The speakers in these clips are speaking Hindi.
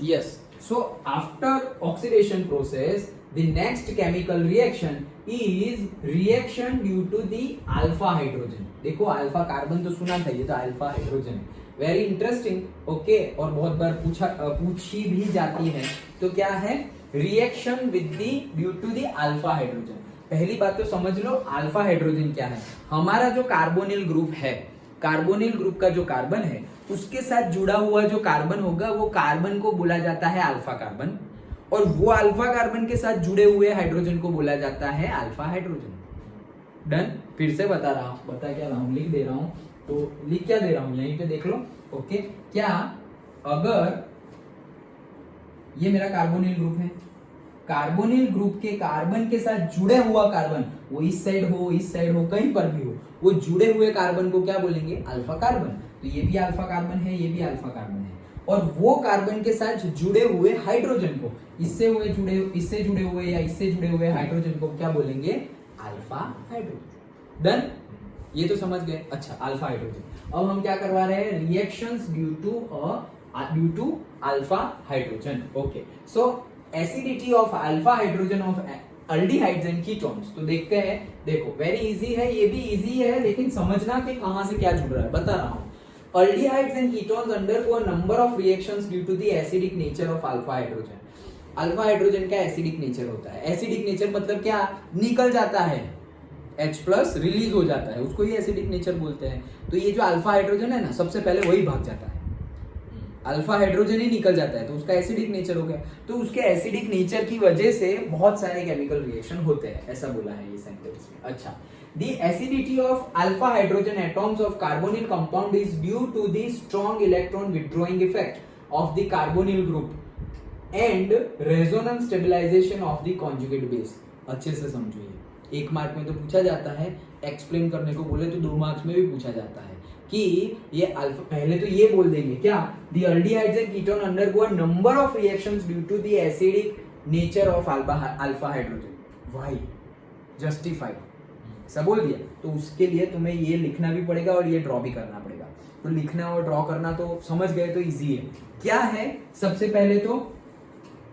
Yes. So after oxidation process, the next chemical reaction is reaction due to the alpha hydrogen. देखो अल्फा कार्बन तो सुना था, ये तो अल्फा हाइड्रोजन है. Very interesting. ओके, और बहुत बार पूछी भी जाती है. तो क्या है? Reaction with the due to the alpha hydrogen. पहली बात तो समझ लो अल्फा हाइड्रोजन क्या है. हमारा जो कार्बोनिल ग्रुप है, कार्बोनिल ग्रुप का जो कार्बन है उसके साथ जुड़ा हुआ जो कार्बन होगा वो कार्बन को बोला जाता है अल्फा कार्बन, और वो अल्फा कार्बन के साथ जुड़े हुए हाइड्रोजन को बोला जाता है अल्फा हाइड्रोजन. डन. फिर से बता क्या रहा हूं, लिख दे रहा हूं. तो लिख क्या दे रहा हूं यहीं पे देख लो. ओके, क्या अगर ये मेरा कार्बोनिल ग्रुप है, कार्बोनिल ग्रुप के कार्बन के साथ जुड़े हुआ कार्बन, वो इस साइड हो कहीं पर भी हो, वो जुड़े हुए कार्बन को क्या बोलेंगे? Alpha carbon. तो ये भी अल्फा कार्बन है, ये भी अल्फा कार्बन है. और वो कार्बन के साथ जुड़े हुए हाइड्रोजन को, इससे जुड़े हुए या इससे जुड़े हुए हाइड्रोजन को क्या बोलेंगे? Alpha hydrogen. डन. ये तो समझ गए. अच्छा, अल्फा हाइड्रोजन. अब हम क्या करवा रहे हैं? Reactions due to alpha hydrogen. Okay, so acidity of alpha hydrogen of aldehydes and ketones. तो देखते हैं. देखो वेरी इजी है, ये भी इजी है, लेकिन समझना कि कहां से क्या जुड़ रहा है. बता रहा हूं. Aldehydes and ketones undergo a number of reactions due to the acidic nature of alpha hydrogen. Alpha hydrogen का एसिडिक नेचर होता है. एसिडिक नेचर मतलब क्या? निकल जाता है, H+ रिलीज हो जाता है, उसको ही एसिडिक नेचर बोलते हैं. तो ये जो अल्फा हाइड्रोजन है ना, सबसे पहले वही भाग जाता है. अल्फा हाइड्रोजन ही निकल जाता है, तो उसका एसिडिक नेचर हो गया. तो उसके एसिडिक नेचर की वजह से बहुत सारे केमिकल रिएक्शन होते हैं, ऐसा बोला है ये सेंटेंस में. अच्छा, the acidity of alpha hydrogen atoms of carbonyl compound is due to the strong electron withdrawing effect of the carbonyl group and resonance stabilization of the conjugate base. अच्छे से समझो. ये 1 मार्क में तो पूछा जाता है, एक्सप्लेन करने को बोले तो 2 मार्क्स में भी पूछा जाता है कि ये अल्फा. पहले तो ये बोल देंगे क्या? the aldehydes and ketone undergo a number of reactions due to the acidic nature of alpha hydrogen. why? justify. सब बोल दिया. तो उसके लिए तुम्हें ये लिखना भी पड़ेगा और ये ड्रॉ भी करना पड़ेगा. तो लिखना और ड्रॉ करना तो समझ गए, तो इजी है. क्या है? सबसे पहले तो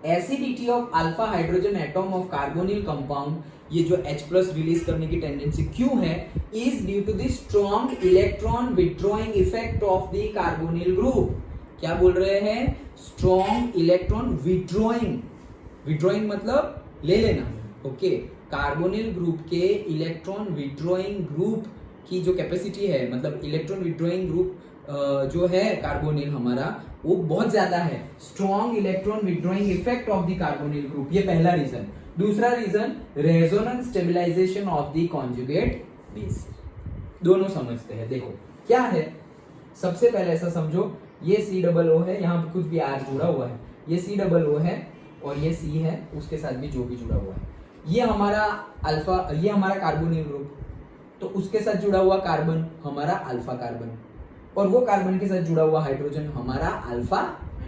acidity of alpha hydrogen atom of carbonyl compound, ये जो H+ रिलीज करने की टेंडेंसी क्यों है, is due to the strong electron withdrawing effect of the carbonyl group. क्या बोल रहे हैं? स्ट्रॉन्ग इलेक्ट्रॉन विथड्रॉइंग मतलब ले लेना. ओके, कार्बोनिल ग्रुप के इलेक्ट्रॉन विथड्रॉइंग ग्रुप की जो कैपेसिटी है, मतलब इलेक्ट्रॉन विथड्रॉइंग ग्रुप जो है कार्बोनिल हमारा, वो बहुत ज्यादा है. Strong electron withdrawing effect of the carbonyl group, ये पहला रीजन. दूसरा reason, resonance stabilization of the conjugate base. दोनों समझते हैं. देखो क्या है, सबसे पहले ऐसा समझो, ये COO है, यहाँ पे कुछ भी R जुड़ा हुआ है, ये COO है और ये C है, उसके साथ भी जो भी जुड़ा हुआ है. ये हमारा अल्फा, ये हमारा कार्बोनिल ग्रुप, तो उसके साथ जुड़ा हुआ कार्बन हमारा अल्फा कार्बन, और वो कार्बन के साथ जुड़ा हुआ हाइड्रोजन हमारा alpha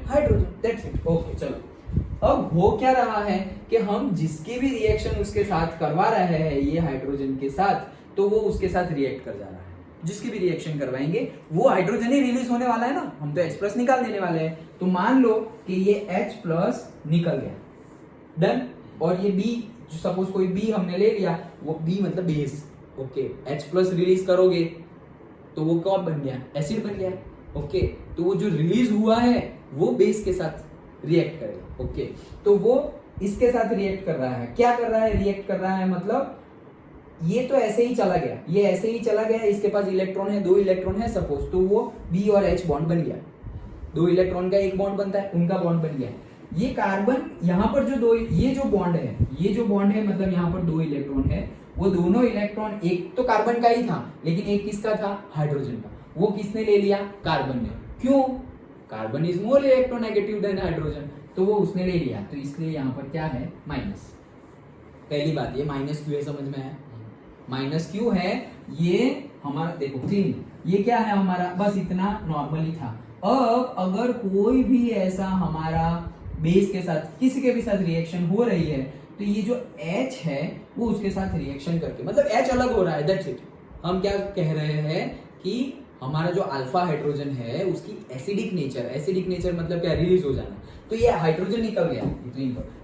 hydrogen. That's it. Okay, चलो. अब हो क्या रहा है कि हम जिसकी भी रिएक्शन उसके साथ करवा रहे हैं ये हाइड्रोजन के साथ, तो वो उसके साथ रिएक्ट कर जा रहा है. जिसकी भी रिएक्शन करवाएंगे वो हाइड्रोजन ही रिलीज होने वाला है ना, हम तो H+ निकाल देने वाले हैं. तो मान लो कि ये H+ निकल गया. डन. और ये B, सपोज कोई B हमने ले लिया, वो B मतलब बेस. ओके, H+ रिलीज करोगे तो वो क्या बन गया? एसिड बन गया. ओके, तो वो जो रिलीज हुआ है वो बेस के साथ रिएक्ट करेगा. ओके, तो वो इसके साथ रिएक्ट कर रहा है. क्या कर रहा है? रिएक्ट कर रहा है मतलब ये तो ऐसे ही चला गया, ये ऐसे ही चला गया, इसके पास इलेक्ट्रॉन है, 2 इलेक्ट्रॉन है सपोज, तो वो B और H बॉन्ड बन गया. 2 इलेक्ट्रॉन का एक बॉन्ड बनता है, उनका बॉन्ड बन गया. ये कार्बन यहाँ पर जो 2, ये जो बॉन्ड है मतलब यहाँ पर 2 इलेक्ट्रॉन है, वो दोनों इलेक्ट्रॉन, एक तो कार्बन का ही था लेकिन एक किसका था? हाइड्रोजन का. वो किसने ले लिया? कार्बन ने. क्यों? Carbon is more electronegative than hydrogen, तो वो उसने ले लिया. तो इसलिए यहाँ पर क्या है? माइनस. पहली बात, ये माइनस क्यों है समझ में आया? माइनस क्यों है? ये हमारा देखो क्लीन, ये क्या है हमारा? बस इतना नॉर्मली था. अब अगर कोई भी ऐसा हमारा बेस के साथ, किसी के भी साथ रिएक्शन हो रही है, तो ये जो H है वो उसके साथ रिएक्शन करके, मतलब H अलग हो रहा है. That's it. हम क्या कह रहे हैं कि हमारा जो अल्फा हाइड्रोजन है उसकी एसिडिक नेचर मतलब क्या, रिलीज हो जाना। तो ये हाइड्रोजन निकल गया,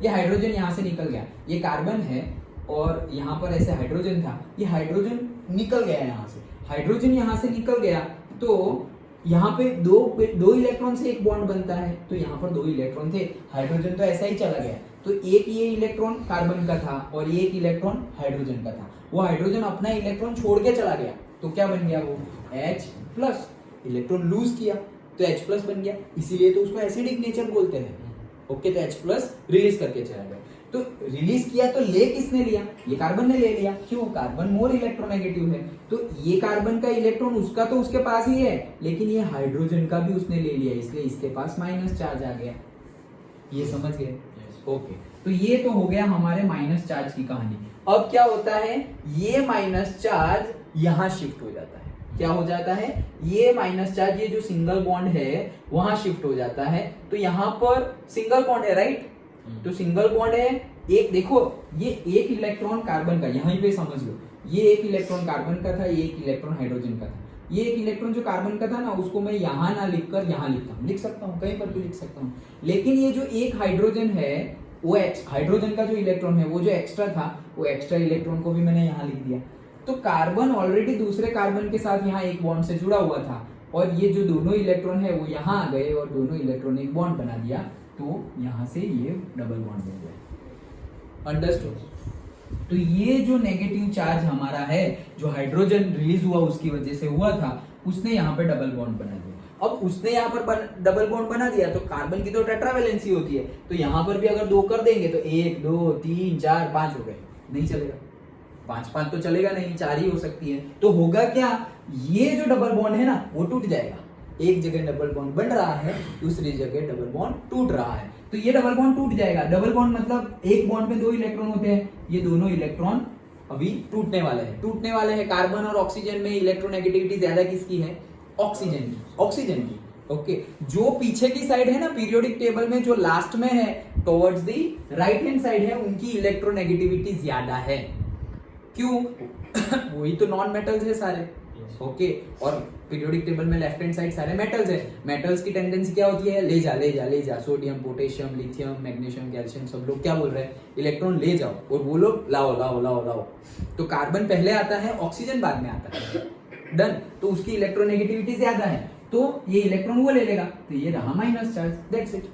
ये हाइड्रोजन यहाँ से निकल गया, ये कार्बन है और यहाँ पर ऐसे हाइड्रोजन था, ये हाइड्रोजन निकल गया यहाँ से, हाइड्रोजन यहाँ से निकल गया तो यहाँ पे दो इलेक्ट्रॉन से एक बॉन्ड बनता है, तो यहाँ पर 2 इलेक्ट्रॉन थे, हाइड्रोजन तो ऐसा ही चला गया, तो एक ये इलेक्ट्रॉन कार्बन का था और एक इलेक्ट्रॉन हाइड्रोजन का था, वो हाइड्रोजन अपना इलेक्ट्रॉन छोड़ के चला गया, तो क्या बन गया वो H+, इलेक्ट्रॉन लूज किया तो H+ बन गया, इसीलिए तो उसको एसिडिक नेचर बोलते हैं। ओके, तो H+ रिलीज करके चला गया, तो रिलीज किया तो ले किसने लिया, ये कार्बन ने ले लिया, क्यों, कार्बन मोर इलेक्ट्रोनेगेटिव है, तो ये कार्बन का इलेक्ट्रॉन उसका तो उसके पास ही है, लेकिन ये हाइड्रोजन का भी उसने ले लिया, इसलिए इसके पास माइनस चार्ज आ गया। ये समझ गए? ओके, तो ये तो हो गया हमारे माइनस चार्ज की कहानी। अब क्या होता है, ये माइनस चार्ज यहां शिफ्ट हो जाता है, क्या हो जाता है, ये माइनस चार्ज, ये जो सिंगल बॉन्ड है वहां शिफ्ट हो जाता है, तो यहां पर सिंगल बॉन्ड है, राइट, तो सिंगल बॉन्ड है, एक देखो ये एक इलेक्ट्रॉन कार्बन का, यहीं पे समझ लो, ये एक इलेक्ट्रॉन कार्बन का था, ये एक इलेक्ट्रॉन हाइड्रोजन का था, ये एक इलेक्ट्रॉन जो कार्बन का था ना उसको मैं यहाँ ना लिखकर यहाँ लिख सकता हूँ, कहीं पर भी लिख सकता हूँ, लेकिन ये जो एक हाइड्रोजन है वो हाइड्रोजन का जो इलेक्ट्रॉन है वो जो एक्स्ट्रा था, वो एक्स्ट्रा इलेक्ट्रॉन को भी मैंने यहाँ लिख दिया, तो कार्बन ऑलरेडी दूसरे कार्बन के साथ यहाँ एक बॉन्ड से जुड़ा हुआ था, और ये जो दोनों इलेक्ट्रॉन है वो यहाँ आ गए और दोनों इलेक्ट्रॉन एक बॉन्ड बना दिया, तो यहाँ से ये डबल बॉन्ड बन गया। अंडरस्टूड? तो ये जो नेगेटिव चार्ज हमारा है, जो हाइड्रोजन रिलीज हुआ उसकी वजह से हुआ था, उसने यहाँ पे डबल बॉन्ड बना दिया। अब उसने यहाँ पर डबल बॉन्ड बना दिया, तो कार्बन की तो टेट्रावैलेंसी होती है, तो यहाँ पर भी अगर 2 कर देंगे तो 1 2 3 4 5 हो गए, नहीं चलेगा, 5 तो चलेगा नहीं, 4 ही हो सकती है, तो होगा क्या, ये जो डबल बॉन्ड है ना वो टूट जाएगा, एक जगह डबल बॉन्ड बन रहा है, दूसरी जगह डबल बॉन्ड टूट रहा है, तो ये डबल बॉन्ड टूट जाएगा। डबल बॉन्ड मतलब एक बॉन्ड में 2 इलेक्ट्रॉन होते हैं, ये दोनों इलेक्ट्रॉन अभी टूटने वाले हैं, कार्बन और ऑक्सीजन में इलेक्ट्रोनेगेटिविटी ज्यादा किसकी है, ऑक्सीजन की। ओके, जो पीछे की साइड है ना पीरियोडिक टेबल में, जो लास्ट में है towards the right hand side है, उनकी इलेक्ट्रोनेगेटिविटी ज्यादा है, क्यों वही तो नॉन मेटल्स है सारे। ओके, और पीरियोडिक टेबल में लेफ्ट हैंड साइड सारे मेटल्स है, मेटल्स की टेंडेंसी क्या होती है, ले जा, sodium potassium lithium magnesium calcium सब लोग क्या बोल रहे हैं, इलेक्ट्रॉन ले जाओ, और वो लोग लाओ, तो कार्बन पहले आता है, ऑक्सीजन बाद में आता है, डन, तो उसकी इलेक्ट्रोनेगेटिविटी ज्यादा है, तो ये इलेक्ट्रॉन वो ले लेगा, तो ये रहा minus charge, that's it.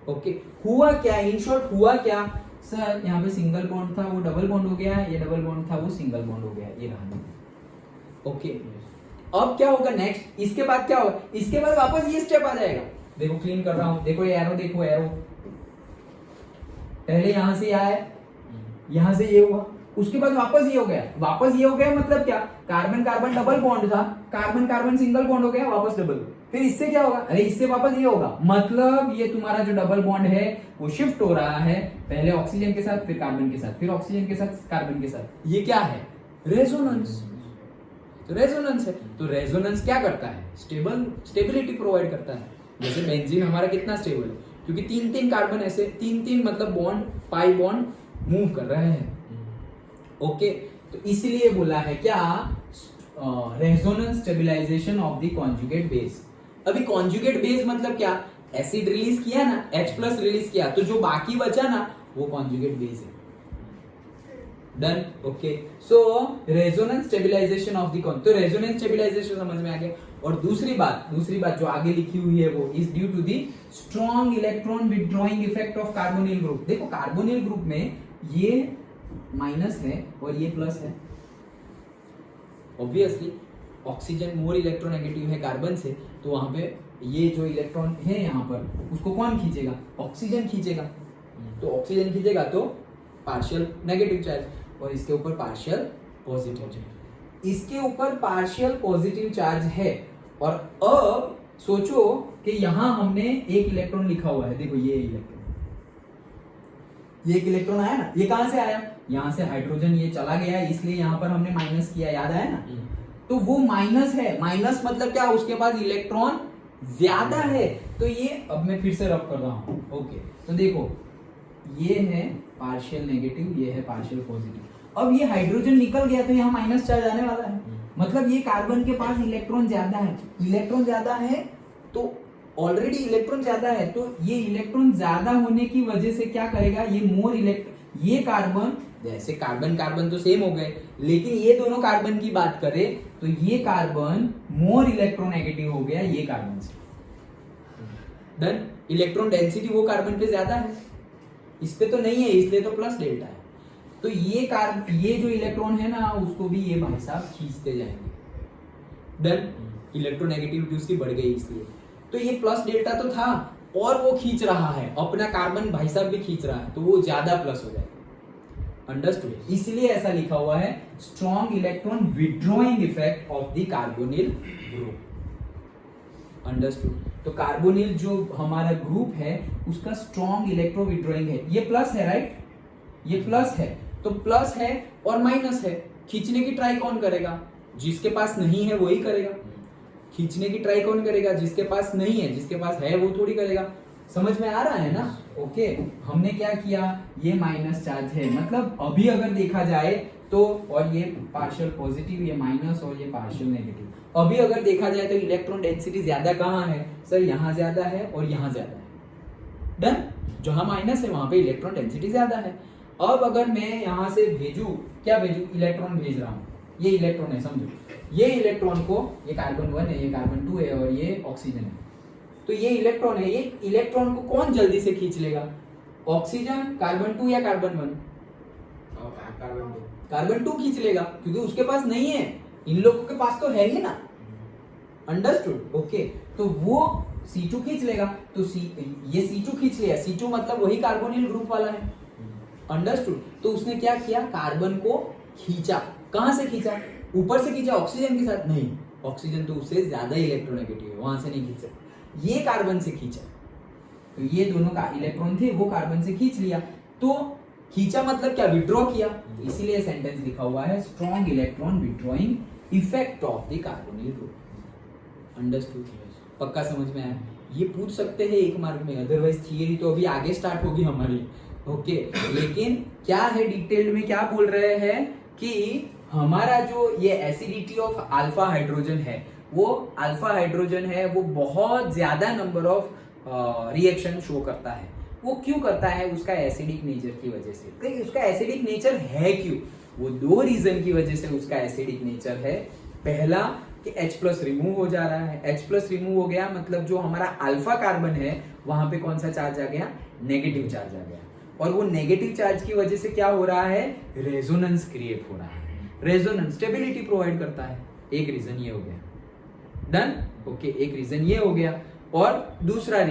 Okay, हुआ क्या, इन शॉर्ट हुआ क्या सर, यहाँ पे सिंगल बॉन्ड था वो डबल बॉन्ड हो गया, ये डबल बॉन्ड था वो सिंगल बॉन्ड हो गया, ये रहा। ओके, अब क्या होगा नेक्स्ट, इसके बाद क्या होगा, इसके बाद वापस ये स्टेप आ जाएगा, देखो क्लीन कर रहा हूं, देखो ये एरो, देखो एरो, पहले यहां से आया, यहां से ये हुआ, उसके बाद वापस ये हो गया, मतलब क्या, कार्बन कार्बन डबल बॉन्ड था, कार्बन कार्बन सिंगल बॉन्ड हो गया, वापस डबल, फिर इससे क्या होगा, अरे इससे वापस ये होगा, मतलब ये तुम्हारा जो डबल बॉन्ड है वो शिफ्ट हो रहा है, पहले ऑक्सीजन के साथ, फिर कार्बन के साथ, फिर ऑक्सीजन के साथ, कार्बन के साथ, ये क्या है, रेजोनेंस। तो रेजोनेंस है, तो रेजोनेंस क्या करता है, स्टेबिलिटी प्रोवाइड करता है, जैसे बेंजीन हमारा कितना स्टेबल है, क्योंकि 3 कार्बन ऐसे 3 मतलब बॉन्ड, पाई बॉन्ड मूव कर रहे हैं। ओके, तो इसलिए बोला है क्या, resonance stabilisation of the conjugate base. अभी कॉन्जुगेट बेस मतलब क्या, एसिड रिलीज किया ना, H+ रिलीज किया, तो जो बाकी बचा ना वो कॉन्जुगेट बेस है, done. Okay, so resonance stabilisation of the तो रेजोनेंस स्टेबिलाईजेशन समझ में आ गया। और दूसरी बात जो आगे लिखी हुई है वो is due to the strong electron withdrawing effect of carbonyl group. देखो कार्बोनिल ग्रुप में ये माइनस है और ये प्लस है, ऑब्वियसली ऑक्सीजन मोर इलेक्ट्रोनेगेटिव है कार्बन से, तो वहां पे ये जो इलेक्ट्रॉन है यहाँ पर उसको कौन खींचेगा, ऑक्सीजन खींचेगा, तो ऑक्सीजन खींचेगा तो पार्शियल नेगेटिव चार्ज, और इसके ऊपर पार्शियल पॉजिटिव चार्ज, इसके ऊपर पार्शियल पॉजिटिव चार्ज है। और अब सोचो कि यहां हमने एक इलेक्ट्रॉन लिखा हुआ है, देखो ये एक इलेक्ट्रॉन आया ना, ये कहां से आया, यहां से हाइड्रोजन ये चला गया, इसलिए यहां पर हमने माइनस किया, याद आया ना, तो वो माइनस है, माइनस मतलब क्या, उसके पास इलेक्ट्रॉन ज्यादा है, तो ये अब मैं फिर से रब कर रहा हूं। ओके, तो देखो ये है पार्शियल नेगेटिव, ये है पार्शियल पॉजिटिव, अब ये हाइड्रोजन निकल गया तो यहाँ माइनस चार्ज आने वाला है, मतलब ये कार्बन के पास इलेक्ट्रॉन ज्यादा है, इलेक्ट्रॉन ज्यादा है तो ऑलरेडी इलेक्ट्रॉन ज्यादा है, तो ये इलेक्ट्रॉन ज्यादा होने की वजह से क्या करेगा, ये मोर इलेक्ट्रॉन, ये कार्बन, जैसे कार्बन कार्बन तो सेम हो गए, लेकिन ये दोनों कार्बन की बात करें तो ये कार्बन मोर इलेक्ट्रोनेगेटिव हो गया ये कार्बन से। डन। इलेक्ट्रॉन डेंसिटी वो कार्बन पे ज्यादा है, इस पे तो नहीं है, इसलिए तो प्लस डेल्टा है। तो ये जो इलेक्ट्रॉन है ना उसको भी ये भाई साहब खींचते जाएंगे। डन। इलेक्ट्रोनेगेटिविटी उसकी बढ़ गई इसलिए। तो ये प्लस डेल्टा तो था और वो खींच रहा है अपना कार्बन, भाई साहब भी खींच रहा है, तो वो ज्यादा प्लस हो जाएगा। अंडरस्टूड। इसलिए ऐसा लिखा हुआ है strong electron withdrawing effect of the carbonyl group. Understood. तो कार्बोनिल जो हमारा ग्रुप है उसका स्ट्रॉन्ग इलेक्ट्रो विड्रॉइंग है, ये प्लस है राइट, ये प्लस है, तो प्लस है और माइनस है, खींचने की ट्राई कौन करेगा, जिसके पास नहीं है वही करेगा। खींचने की ट्राई कौन करेगा, जिसके पास नहीं है, जिसके पास है वो थोड़ी करेगा। समझ में आ रहा है ना? ओके। हमने क्या किया, ये माइनस चार्ज है, मतलब अभी अगर देखा जाए तो, और ये पार्शियल पॉजिटिव, ये माइनस और ये पार्शियल नेगेटिव, अभी अगर देखा जाए तो इलेक्ट्रॉन डेंसिटी ज्यादा कहाँ है सर, यहाँ ज्यादा है और यहाँ ज्यादा है। डन। जहां माइनस है वहां पे इलेक्ट्रॉन डेंसिटी ज्यादा है। अब अगर मैं यहां से भेजू, क्या भेजू, इलेक्ट्रॉन भेज रहा हूं, ये इलेक्ट्रॉन है समझो, ये इलेक्ट्रॉन को, ये कार्बन 1 है, ये कार्बन 2 है और ये ऑक्सीजन है, तो ये इलेक्ट्रॉन है, ये इलेक्ट्रॉन को कौन जल्दी से खींच लेगा, ऑक्सीजन, कार्बन 2 या कार्बन 1? कार्बन 2 खींच लेगा, क्योंकि उसके पास नहीं है, इन लोगों के पास तो है ही ना। अंडरस्टूड। ओके। तो वो C2 खींच लेगा, तो ये C2 खींच लिया, C2 मतलब वही कार्बोनिल ग्रुप वाला है। अंडरस्टूड। तो उसने क्या किया, कार्बन को खींचा। कहां से खींचा, ऊपर से खींचा ऑक्सीजन के साथ? नहीं, ऑक्सीजन तो उससे ज्यादा इलेक्ट्रोनेगेटिव है, वहां से नहीं खींच सकता, ये कार्बन से खींचा। तो ये दोनों का इलेक्ट्रॉन थे वो कार्बन से खींच लिया, तो खींचा मतलब क्या, विड्रॉ किया, तो इसीलिए सेंटेंस लिखा हुआ है strong electron withdrawing effect of the carbonyl group. Understood. पक्का समझ में आया? ये पूछ सकते हैं एक मार्क में, अदरवाइज थियरी तो अभी आगे स्टार्ट होगी हमारी। ओके। लेकिन क्या है, डिटेल में क्या बोल रहे हैं कि हमारा जो ये एसिडिटी ऑफ अल्फा हाइड्रोजन है, वो अल्फा हाइड्रोजन है वो बहुत ज्यादा नंबर ऑफ रिएक्शन शो करता है। वो क्यों करता है, उसका एसिडिक नेचर की वजह से। तो उसका एसिडिक नेचर है क्यों, वो दो रीजन की वजह से उसका एसिडिक नेचर है। पहला कि H+ रिमूव हो जा रहा है, H+ रिमूव हो गया मतलब जो हमारा अल्फा कार्बन है वहां पे कौन सा चार्ज आ गया, नेगेटिव चार्ज आ गया, और वो नेगेटिव चार्ज की वजह से क्या हो रहा है, रेजोनेंस क्रिएट हो रहा है। रेजोनेंस स्टेबिलिटी प्रोवाइड करता है, एक रीजन ये हो गया। डन। ओके। एक रीजन ये हो गया, और दूसरा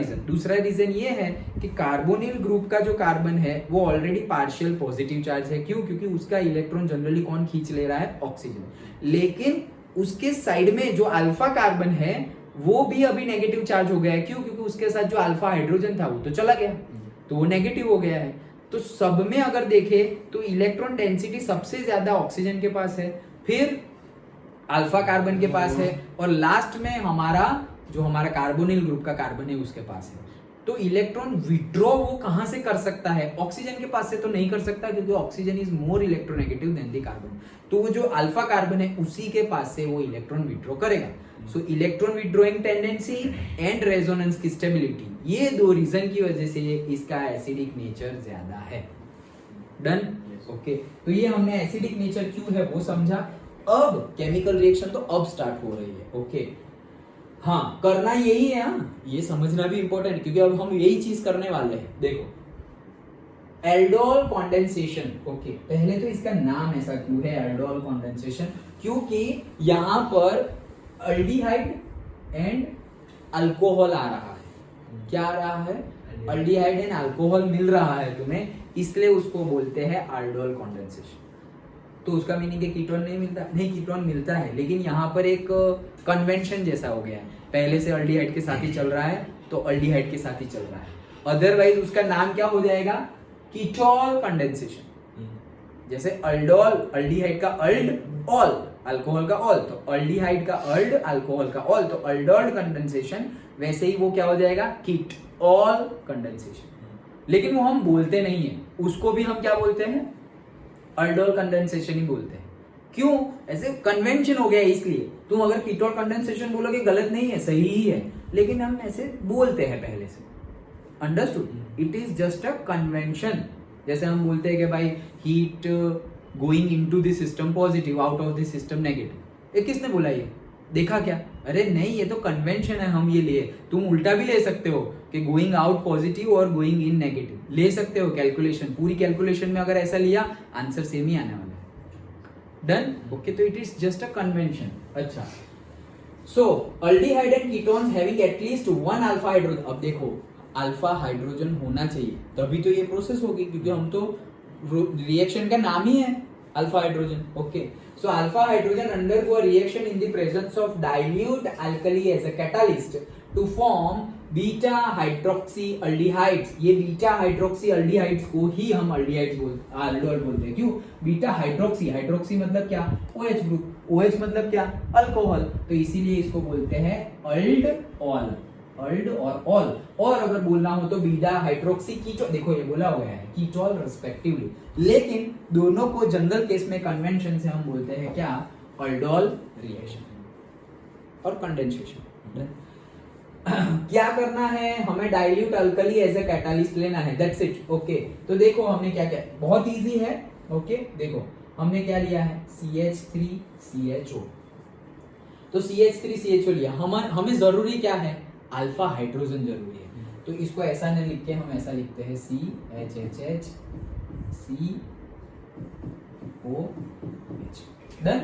रीजन ये है कि कार्बोनिल ग्रुप का जो कार्बन है वो ऑलरेडी पार्शियल पॉजिटिव चार्ज है। क्यों, क्योंकि उसका इलेक्ट्रॉन जनरली कौन खींच ले रहा है, ऑक्सीजन। लेकिन उसके साइड में जो अल्फा कार्बन है वो भी अभी नेगेटिव चार्ज हो गया है। क्यों, क्योंकि उसके साथ जो अल्फा हाइड्रोजन था वो तो चला गया, तो वो नेगेटिव हो गया है। तो सब में अगर देखे तो इलेक्ट्रॉन डेंसिटी सबसे ज्यादा ऑक्सीजन के पास है, फिर अल्फा कार्बन के पास है, और लास्ट में हमारा कार्बोनिल ग्रुप का कार्बन है उसके पास है। तो इलेक्ट्रॉन विड्रॉ वो कहां से कर सकता है, ऑक्सीजन के पास से तो नहीं कर सकता, क्योंकि oxygen is more electronegative than the carbon. तो वो जो अल्फा कार्बन है उसी के पास से वो इलेक्ट्रॉन विड्रॉ करेगा। सो electron withdrawing tendency and resonance की स्टेबिलिटी, ये दो रीजन की वजह से इसका एसिडिक नेचर ज्यादा है। डन। ओके। तो ये हमने एसिडिक नेचर क्यों है वो समझा। अब केमिकल रिएक्शन तो अब स्टार्ट हो रही है। ओके। हाँ, करना यही है, हाँ ये समझना भी इंपॉर्टेंट, क्योंकि अब हम यही चीज करने वाले हैं। देखो, एल्डोल कॉन्डेंसेशन। ओके। पहले तो इसका नाम ऐसा क्यों है एल्डोल कॉन्डेंसेशन, क्योंकि यहां पर अल्डिहाइड एंड अल्कोहल आ रहा है। क्या आ रहा है, अल्डिहाइड एंड अल्कोहल मिल रहा है तुम्हें, इसलिए उसको बोलते हैं एल्डोल कॉन्डेंसेशन। तो उसका मीनिंग है कीटोन नहीं मिलता, नहीं कीटोन मिलता है, लेकिन यहाँ पर एक कन्वेंशन जैसा हो गया है, पहले से अल्डिहाइड के साथ ही चल रहा है तो अल्डिहाइड के साथ ही चल रहा है, अदरवाइज उसका नाम क्या हो जाएगा, कीटोल कंडेंसेशन। जैसे अल्डोल, अल्डिहाइड का अल्ड, ऑल, अल्कोहल का ऑल, तो अल्डिहाइड का अल्ड, अल्कोहल का ऑल, तो अल्डोल कंडेंसेशन। वैसे ही वो क्या हो जाएगा, कीटोल कंडेंसेशन। लेकिन वो हम बोलते नहीं है, उसको भी हम क्या बोलते हैं, अल्डोल कंडेंसेशन ही बोलते हैं। क्यों? ऐसे कन्वेंशन हो गया है इसलिए। तुम अगर कीटोन कंडेंसेशन बोलोगे गलत नहीं है, सही ही है, लेकिन हम ऐसे बोलते हैं पहले से। Understood? It is just a convention. जैसे हम बोलते हैं कि भाई heat going into the system positive, out of the system negative. ये किसने बोला? ये देखा क्या? अरे नहीं, ये तो कन्वेंशन है, हम ये लिए। तुम उल्टा भी ले सकते हो कि गोइंग आउट पॉजिटिव और गोइंग इन नेगेटिव ले सकते हो। कैलकुलेशन, पूरी कैलकुलेशन में अगर ऐसा लिया, आंसर सेम ही आने वाला है। डन? ओके, तो it is just a convention. अच्छा, so aldehyde and ketones having at least one alpha hydrogen. अब देखो, अल्फा हाइड्रोजन होना चाहिए तभी तो ये प्रोसेस होगी, क्योंकि हम तो रिएक्शन का नाम ही है alpha hydrogen. Okay, so alpha hydrogen undergo a reaction in the presence of dilute alkali as a catalyst to form beta hydroxy aldehydes। ये बीटा हाइड्रोक्सी अल्डिहाइड्स को ही हम अल्डिहाइड्स aldol बोलते हैं। क्यों? बीटा हाइड्रोक्सी, हाइड्रोक्सी मतलब क्या? OH ग्रुप, OH मतलब क्या? अल्कोहल, तो इसीलिए इसको बोलते हैं अल्डऑल। अल्ड और ऑल, और अगर बोलना हो तो बीटा हाइड्रोक्सी कीटोन। देखो ये बोला हुआ है कीटोल रिस्पेक्टिवली, लेकिन दोनों को जनरल केस में कन्वेंशन से हम बोलते हैं क्या? अल्डोल रिएक्शन और कंडेंसेशन। क्या करना है हमें? Dilute alkali as a catalyst लेना है, दैट्स इट। ओके, तो देखो हमने क्या क्या, बहुत इजी है। ओके, देखो हमने क्या लिया है? CH3CHO। तो CH3CHO लिया, हमें जरूरी क्या है? अल्फा हाइड्रोजन जरूरी है। तो इसको ऐसा नहीं लिख के हम ऐसा लिखते हैं CHHH COH। डन?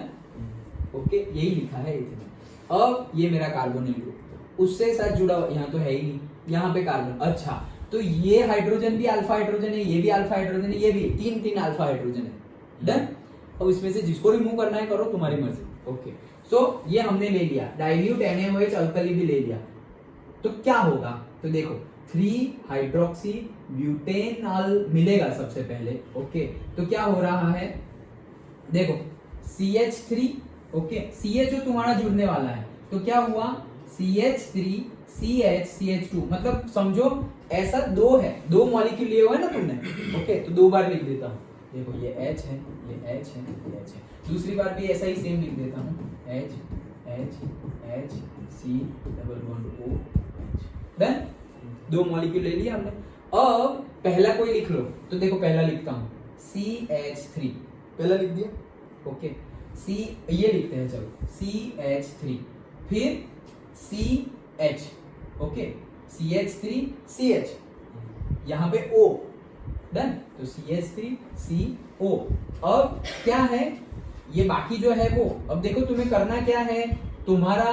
ओके, यही लिखा है इतना। अब ये मेरा कार्बोनिल ग्रुप उससे साथ जुड़ा हुआ, यहाँ तो है ही नहीं, यहाँ पे कार्बन। अच्छा, तो ये हाइड्रोजन भी अल्फा हाइड्रोजन है, ये भी अल्फा हाइड्रोजन है, ये भी तीन अल्फा हाइड्रोजन है। डन? अब इसमें से जिसको रिमूव करना है करो, तुम्हारी मर्जी। ओके, सो ये हमने ले लिया, डाइल्यूट NaOH अल्कली भी ले लिया। तो क्या होगा? तो देखो 3 हाइड्रोक्सी ब्यूटेनॉल मिलेगा सबसे पहले। ओके, तो क्या हो रहा है? देखो CH3, ओके, CHO तुम्हारा जुड़ने वाला है, तो क्या हुआ? CH3 CH2, मतलब समझो ऐसा दो है, दो मॉलिक्यूल लिए हुए ना तुमने। ओके, तो दो बार लिख देता हूँ। देखो ये H है, ये H है, ये H है। दूसरी बार भी ऐसा ही सेम लिख देता हूँ, H H H C double bond O H। Done? दो मॉलिक्यूल ले लिया हमने। अब पहला कोई लिख लो, तो देखो पहला लिखता हूँ CH3, पहला लिख दिया। ओके, C ये लिखते हैं, चलो CH3, फिर CH। ओके, CH3 CH, यहाँ पे O। डन? तो CH3 CO। अब क्या है ये बाकी जो है वो, अब देखो तुम्हें करना क्या है, तुम्हारा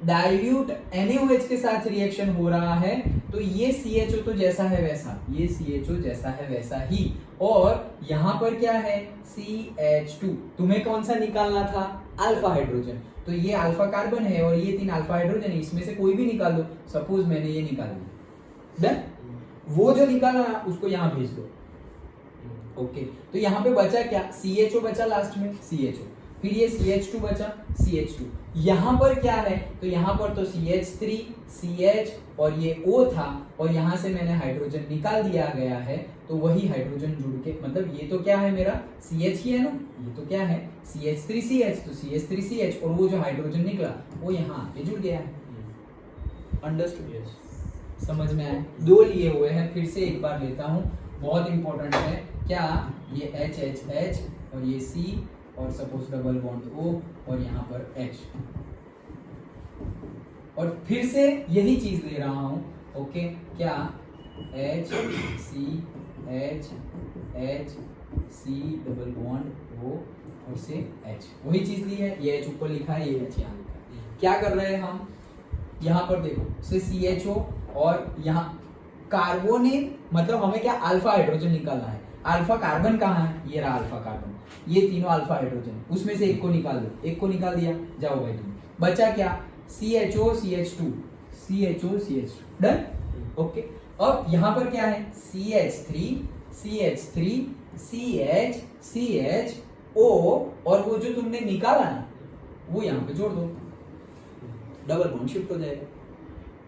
डाइल्यूट NaOH के साथ रिएक्शन हो रहा है, तो ये CHO तो जैसा है वैसा, ये CHO जैसा है वैसा ही, और यहाँ पर क्या है CH2। तुम्हें कौन सा निकालना था? Alpha hydrogen. तो ये अल्फा कार्बन है और ये 3 अल्फा हाइड्रोजन है, इसमें से कोई भी निकाल दो। सपोज मैंने ये निकाल लिया, डन? वो जो निकाला उसको यहाँ भेज दो। ओके, तो यहाँ पे बचा क्या? CHO बचा लास्ट में, CHO, फिर ये CH2 बचा, CH2। यहाँ पर क्या है? तो यहाँ पर तो CH3 CH और ये O था, और यहाँ से मैंने हाइड्रोजन निकाल दिया गया है, तो वही हाइड्रोजन जुड़ के, मतलब ये तो क्या है मेरा CH ही है ना, ये तो क्या है CH3 CH, तो CH3 CH, और वो जो हाइड्रोजन निकला वो यहाँ पे जुड़ गया है। अंडरस्टूड? समझ में आया? दो लिए हुए हैं, फिर से एक बार लेता हूँ, बहुत इंपॉर्टेंट है। क्या? ये HHH और ये C और सपोज डबल बॉन्ड O और यहाँ पर H, और फिर से यही चीज ले रहा हूं। ओके, क्या? H C H H C double bond O और से H, वही चीज ली है, ये H ऊपर लिखा है, ये H यहाँ लिखा है। क्या कर रहे हैं हम? यहाँ पर देखो से CHO और यहाँ कार्बोनिल, मतलब हमें क्या अल्फा हाइड्रोजन निकालना है। अल्फा कार्बन कहाँ है? ये रहा अल्फा कार्बन, ये तीनों अल्फा हाइड्रोजन, उसमें से एक को निकाल दो, एक को निकाल दिया, जाओ भाई तुम। बचा क्या? CHO CH2, CHO CH2। Done? Okay, अब यहाँ पर क्या है? CH3 CH3 CH CH O, और वो जो तुमने निकाला ना वो यहाँ पे जोड़ दो, डबल बॉन्ड शिफ्ट हो जाएगा।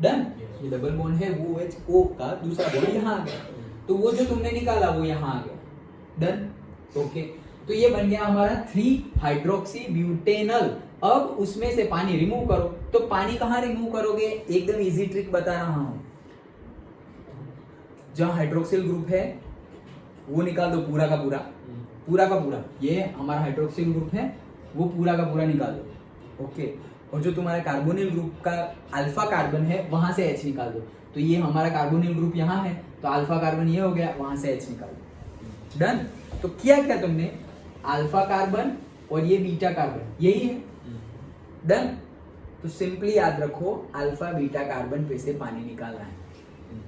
डन? ये डबल बॉन्ड है, वो HO का दूसरा बॉन्ड यहाँ आ गया, तो वो जो तुमने निकाला वो यहाँ आ गया। डन? ओके, तो ये बन गया हमारा 3 हाइड्रोक्सी ब्यूटेनल। अब उसमें से पानी रिमूव करो, तो पानी कहां रिमूव करोगे, एकदम इजी ट्रिक बता रहा हूं। जहां हाइड्रोक्सिल ग्रुप है वो निकाल दो पूरा का पूरा, पूरा का पूरा। ये हमारा हाइड्रोक्सिल ग्रुप है, वो पूरा का पूरा निकाल दो, ओके। और जो तुम्हारा कार्बोनिल ग्रुप का अल्फा कार्बन है वहां से H निकाल दो। तो ये हमारा कार्बोनिल ग्रुप यहाँ है, तो अल्फा कार्बन ये हो गया, वहां से H निकाल दो। डन। तो किया क्या तुमने, अल्फा कार्बन और ये बीटा कार्बन यही है। डन। तो सिंपली याद रखो अल्फा बीटा कार्बन पे से पानी निकालना है।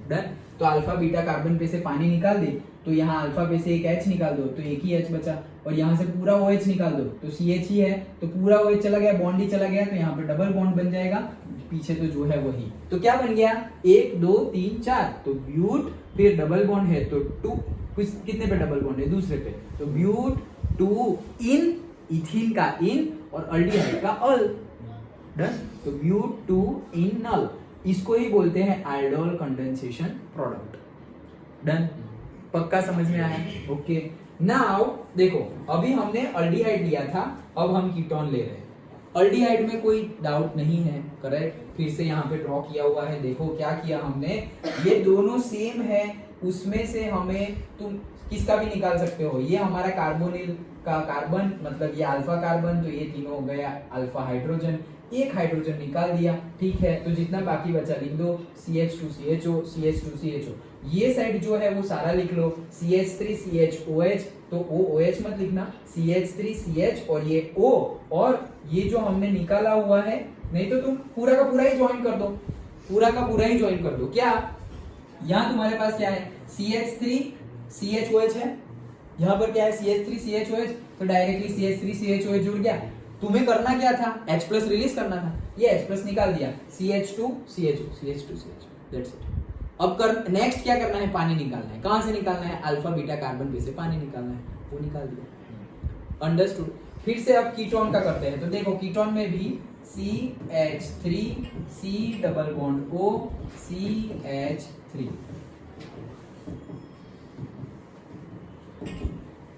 डन। तो अल्फा बीटा कार्बन पे से पानी निकाल दे, तो यहाँ अल्फा पे से एक H निकाल दो, तो एक ही H बचा। और यहाँ से पूरा OH निकाल दो, तो CH ही है, तो पूरा OH चला गया, बॉन्ड ही चला गया, तो यहाँ पे डबल बॉन्ड बन जाएगा, पीछे तो जो है वही। तो क्या बन गया, 1 2 3 4, तो ब्यूट, फिर डबल बॉन्ड है तो 2, कितने पे डबल बॉन्ड है, दूसरे पे, तो ब्यूट 2 इन, इथीन का इन और अल्डिहाइड का अल। डन। तो ब्यूट 2 इन नल, इसको ही बोलते हैं आल्डोल कंडेंसेशन प्रोडक्ट। डन। पक्का समझ में आया, ओके। नाउ देखो, अभी हमने अल्डिहाइड लिया था, अब हम कीटोन ले रहे हैं। अल्डिहाइड में कोई डाउट नहीं है, करेक्ट। फिर से यहाँ पे ड्रॉ किया हुआ है, देखो क्या किया हमने, ये दोनों सेम है, उसमें से हमें तुम किसका भी निकाल सकते हो। ये हमारा कार्बोनिल का कार्बन, मतलब ये अल्फा कार्बन, तो ये तीनों हो गया अल्फा हाइड्रोजन, एक हाइड्रोजन निकाल दिया, ठीक है। तो जितना बाकी बचा लिख दो, CH2CHO, CH2CHO। ये साइड जो है वो सारा लिख लो, CH3CHOH, तो OH मत लिखना, CH3CH और ये O, और ये जो हमने निकाला हुआ है, नहीं तो तुम पूरा का पूरा ही ज्वाइन कर दो, पूरा का पूरा ही ज्वाइन कर दो। क्या यहाँ तुम्हारे पास क्या है, CH3CHOH है, यहाँ पर क्या है CH3CHOH, तो डायरेक्टली CH3CHOH जुड़ गया। तुम्हें करना क्या था, H प्लस रिलीज करना था, ये H प्लस निकाल दिया, CH2CHO, CH2CHO, दैट्स इट। अब कर नेक्स्ट क्या करना है, पानी निकालना है। कहां से निकालना है, अल्फा बीटा कार्बन पे से पानी निकालना है, वो निकाल दिया। अंडरस्टूड। फिर से अब कीटोन का करते हैं, तो देखो कीटोन में भी CH3, C double bond O, CH3।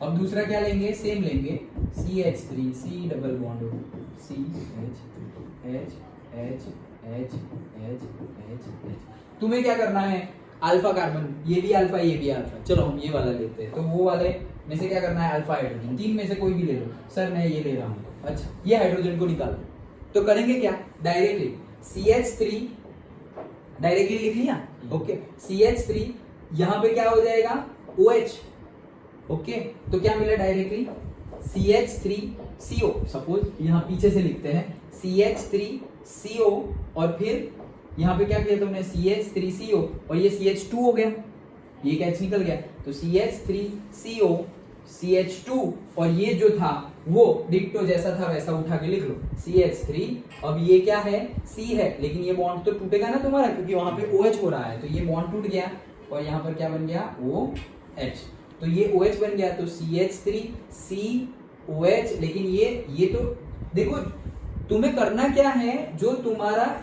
अब दूसरा क्या लेंगे, सेम लेंगे, CH3, C double bond O, CH3, H H H H H H। तुम्हें क्या करना है, अल्फा कार्बन, ये भी अल्फा ये भी अल्फा, चलो हम ये वाला लेते हैं। तो वो वाले में से क्या करना है, अल्फा हाइड्रोजन, 3 में से कोई भी ले लो। सर मैं ये ले रहा हूँ, अच्छा ये हाइड्रोजन को निकाल दो। तो करेंगे क्या, डायरेक्टली CH3 डायरेक्टली लिख लिया, ओके। CH3 यहाँ पे क्या हो जाएगा, OH, ओके। तो क्या मिला डायरेक्टली, CH3CO, सपोज यहाँ पीछे से लिखते हैं CH3CO, और फिर यहाँ पे क्या किया तुमने, CH3CO, और ये CH2 हो गया, ये क्या निकल गया, तो CH3CO, CH2, और ये जो था वो डिक्टो जैसा था वैसा उठा के लिख लो, CH3। अब ये क्या है, C है, लेकिन ये बॉन्ड तो टूटेगा ना तुम्हारा, क्योंकि वहां पे OH हो रहा है, तो ये बॉन्ड टूट गया, और यहाँ पर क्या बन गया, OH, तो ये OH बन गया, तो CH3COH। लेकिन ये तो देखो, तुम्हें करना क्या है, जो तुम्हारा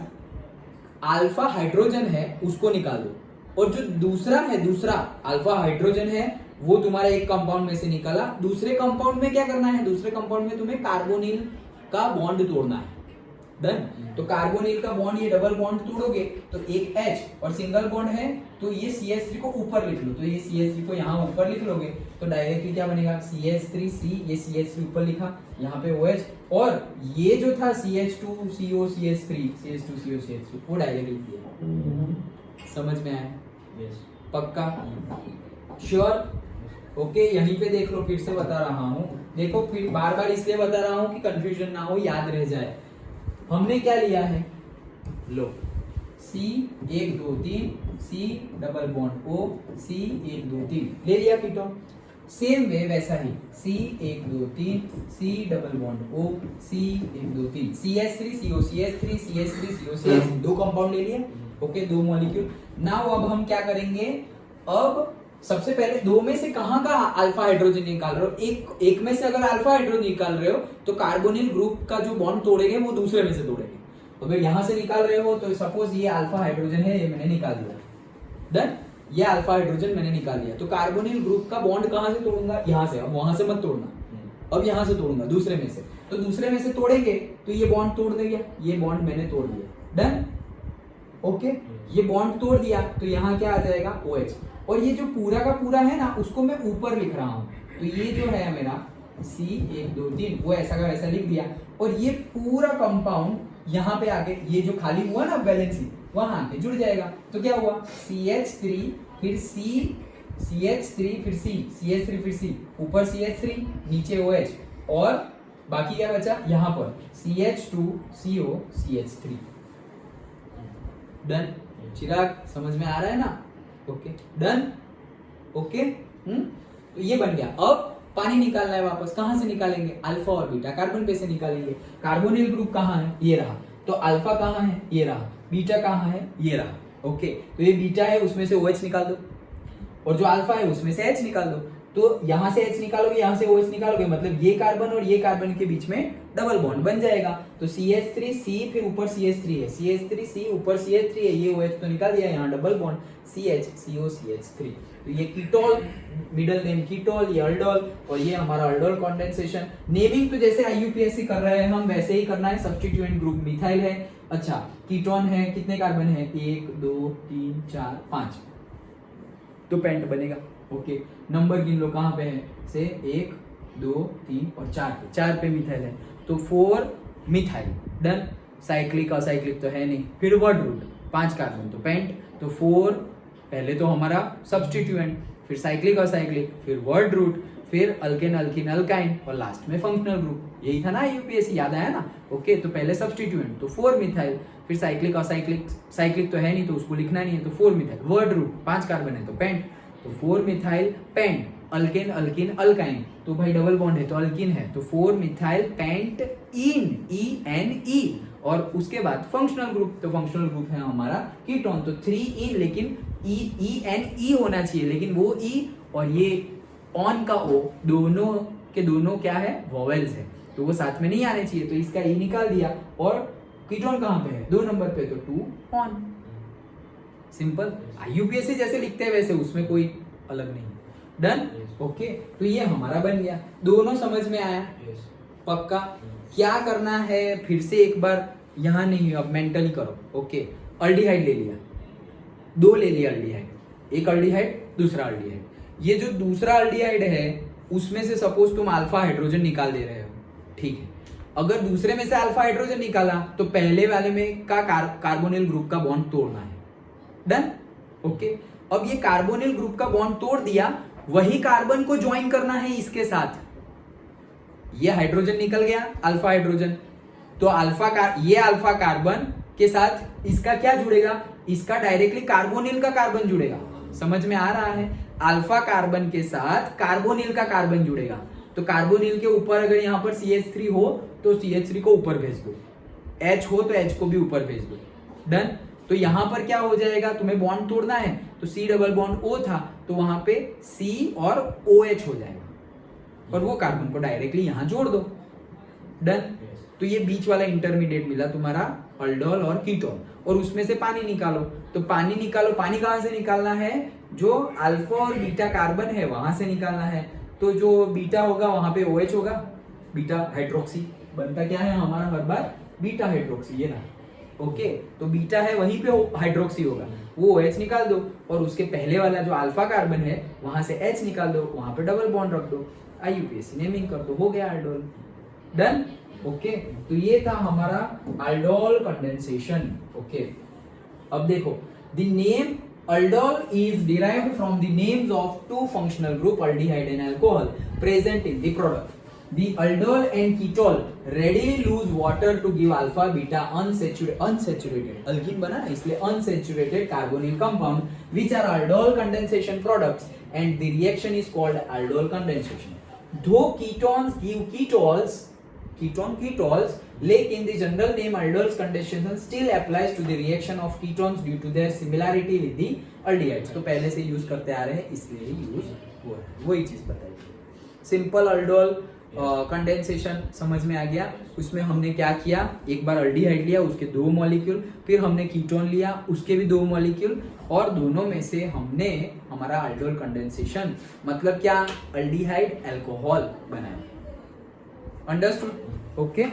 अल्फा हाइड्रोजन है उसको निकाल दो, और जो दूसरा है, दूसरा अल्फा हाइड्रोजन है, वो तुम्हारा एक कंपाउंड में से निकाला, दूसरे कंपाउंड में क्या करना है, दूसरे कंपाउंड में तुम्हें कार्बोनिल का बॉन्ड तोड़ना है। डन। तो कार्बोनिल का बॉन्ड, ये डबल बॉन्ड तोड़ोगे तो एक H, और सिंगल बॉन्ड है तो ये CH3 को ऊपर लिख लो, तो ये CH3 को यहाँ ऊपर लिख लोगे, तो डायरेक्टली क्या बनेगा, CH3C, ये CH3 ऊपर लिखा, यहाँ पे OH, और ये जो था CH2CO, CH3, CH2CO, CH3, वो डायरेक्टली किया। समझ में आया, पक्का, श्योर, ओके। यहीं पे देख लो, फिर से बता रहा हूँ, देखो फिर बार बार इसलिए बता रहा हूँ कि कंफ्यूजन ना हो, याद रह जाए। हमने क्या लिया है, लो C 1 2 3, C double bond O, C 1 2 3 ले लिया कीटोन। सेम वे वैसा ही C 1 2 3, C double bond O, C 1 2 3, CH3CO, CH3, CH3CO, CH, 2 compound ले लिए, ओके, 2 मॉलिक्यूल। नाउ अब हम क्या करेंगे, अब सबसे पहले 2 में से कहां का अल्फा हाइड्रोजन निकाल रहे हो, एक में से अगर अल्फा हाइड्रोजन निकाल रहे हो तो कार्बोनिल ग्रुप का जो बॉन्ड तोड़ेंगे वो दूसरे में से तोड़ेंगे। अगर यहां से निकाल रहे हो तो सपोज ये अल्फा हाइड्रोजन है, ये मैंने निकाल दिया, डन, ये अल्फा हाइड्रोजन मैंने निकाल दिया, तो कार्बोनिल ग्रुप का बॉन्ड कहां से तोड़ूंगा, यहां से, अब वहां से मत तोड़ना, अब यहां से तोड़ूंगा दूसरे में से, तो दूसरे में से तोड़ेंगे तो ये बॉन्ड तोड़ देगा, ये बॉन्ड मैंने तोड़ दिया, डन। ओके, ये बॉन्ड तोड़ दिया तो यहाँ क्या आ जाएगा OH, और ये जो पूरा का पूरा है ना उसको मैं ऊपर लिख रहा हूं, तो ये जो है मेरा C123 वो ऐसा का वैसा लिख दिया, और ये पूरा कंपाउंड यहाँ पे आके ये जो खाली हुआ ना वैलेंसी वहां आके जुड़ जाएगा, तो क्या हुआ CH3 फिर CH3 फिर CH3 फिर C, ऊपर CH3 नीचे OH, और बाकी क्या बचा यहाँ पर CH2CO CH3, डन। चिराग समझ में आ रहा है ना? ओके डन, ओके तो ये बन गया। अब पानी निकालना है वापस, कहां से निकालेंगे? अल्फा और बीटा, कार्बन पे से निकालेंगे। कार्बोनिल ग्रुप कहां है? ये रहा, तो अल्फा कहां है? ये रहा। बीटा कहां है? ये रहा। ओके, तो ये बीटा है उसमें से OH निकाल दो, और जो अल्फा है उसमें से H निकाल दो, तो यहां से H निकालोगे, यहां से OH निकालोगे, मतलब ये कार्बन और ये कार्बन के बीच में डबल बॉन्ड बन जाएगा, तो CH3C फिर ऊपर CH3 है, CH3C ऊपर CH3 है, ये OH तो निकाल दिया, यहाँ डबल बॉन्ड CHCO CH3, तो ये कीटोल, मिडिल नेम कीटोल, ये अल्डोल, और ये हमारा अल्डोल कंडेंसेशन। नेमिंग तो जैसे IUPAC कर रहे हैं हम वैसे ही करना है। सब्स्टिट्यूएंट ग्रुप मिथाइल है, अच्छा कीटोन है, कितने कार्बन है? 1 2 3 4 5, तो पेंट बनेगा। ओके, नंबर गिन लो कहां पे है से 1 2 3 और 4 पे मिथाइल है, तो 4 मिथाइल, डन। साइक्लिक असाइक्लिक तो है नहीं, फिर वर्ड रूट 5 कार्बन तो पेंट, तो 4 पहले तो हमारा सब्स्टिट्यूएंट, फिर साइक्लिक असाइक्लिक, फिर वर्ड रूट, फिर अल्केन अल्किन अल्काइन, और लास्ट में फंक्शनल ग्रुप। यही था ना IUPAC, याद आया ना? ओके, तो पहले सब्स्टिट्यूएंट तो 4 मिथाइल, फिर साइक्लिक असाइक्लिक, साइक्लिक तो है नहीं तो उसको लिखना नहीं है, तो 4 मिथाइल, वर्ड रूट 5 कार्बन है तो पेंट, तो 4 methyl paint, alkane alkene alkyne, तो भाई डबल बॉन्ड है तो अल्किन है, तो 4 मिथाइल पेंट इन ENE, और उसके बाद फंक्शनल ग्रुप, तो फंक्शनल ग्रुप है हमारा कीटोन, तो 3 लेकिन ENE होना चाहिए, लेकिन वो E और ये ऑन का O दोनों के दोनों क्या है? वोवेल्स है, तो वो साथ में नहीं आने चाहिए, तो इसका E निकाल दिया, और कीटोन कहां पे है? 2 नंबर पे, तो 2 ऑन। सिंपल, IUPAC जैसे लिखते हैं वैसे, उसमें कोई अलग नहीं, डन। ओके, तो ये हमारा बन गया, दोनों समझ में आया? पक्का? क्या करना है फिर से एक बार, यहां नहीं, अब मेंटली करो। ओके, अल्डिहाइड ले लिया, 2 ले लिया अल्डिहाइड, एक अल्डिहाइड दूसरा अल्डिहाइड, ये जो दूसरा अल्डिहाइड है उसमें से सपोज तुम अल्फा हाइड्रोजन निकाल दे रहे हो, ठीक है। अगर दूसरे में से अल्फा हाइड्रोजन निकाला तो पहले वाले में का कार्बोनिल ग्रुप का बॉन्ड तोड़ना है, डन। ओके, अब ये कार्बोनिल ग्रुप का बॉन्ड तोड़ दिया, वही कार्बन को ज्वाइन करना है इसके साथ, ये हाइड्रोजन निकल गया अल्फा हाइड्रोजन, तो ये अल्फा कार्बन के साथ इसका क्या जुड़ेगा? इसका डायरेक्टली कार्बोनिल का कार्बन जुड़ेगा, समझ में आ रहा है? अल्फा कार्बन के साथ कार्बोनिल का कार्बन जुड़ेगा, तो कार्बोनिल के ऊपर अगर यहाँ पर CH3 हो तो CH3 को ऊपर भेज दो, H हो तो H को भी ऊपर भेज दो, डन। तो यहां पर क्या हो जाएगा? तुम्हें बॉन्ड तोड़ना है, तो C डबल बॉन्ड O था, तो वहां पे C और OH हो जाएगा, और वो कार्बन को डायरेक्टली यहां जोड़ दो, डन। तो ये बीच वाला इंटरमीडिएट मिला तुम्हारा अल्डोल और कीटोन, और उसमें से पानी निकालो, तो पानी निकालो, पानी कहां से निकालना है? जो अल्फा और बीटा कार्बन है वहां से निकालना है, तो जो बीटा होगा वहां पे OH होगा, बीटा हाइड्रोक्सी बनता क्या है हमारा हर बार? बीटा हाइड्रोक्सी, ये ना। ओके, तो बीटा है वहीं पे हाइड्रोक्सी होगा, वो OH निकाल दो, और उसके पहले वाला जो अल्फा कार्बन है वहां से H निकाल दो, वहां पे डबल बॉन्ड रख दो, IUPAC नेमिंग कर दो, हो गया अल्डोल, डन। ओके, तो ये था हमारा अल्डोल कंडेंसेशन। ओके, अब देखो, the name aldol is derived from the names of 2 functional group aldehyde and alcohol present in the product. The aldol and ketol readily lose water to give alpha beta unsaturated alkene बना ना, इसलिए unsaturated carbonyl compound which are aldol condensation products, and the reaction is called aldol condensation. Though ketones give ketols, लेकिन the general name aldols condensation still applies to the reaction of ketones due to their similarity with the aldehydes. तो पहले से यूज करते आ रहे हैं इसलिए यूज हुआ है, वही चीज बताई। सिंपल अल्डोल कंडेंसेशन समझ में आ गया। उसमें हमने क्या किया, एक बार अल्डिहाइड लिया, उसके 2 मॉलिक्यूल, फिर हमने कीटोन लिया, उसके भी 2 मॉलिक्यूल, और दोनों में से हमने हमारा अल्डोल कंडेंसेशन मतलब क्या, अल्डिहाइड अल्कोहल बनाया। अंडरस्टूड? ओके,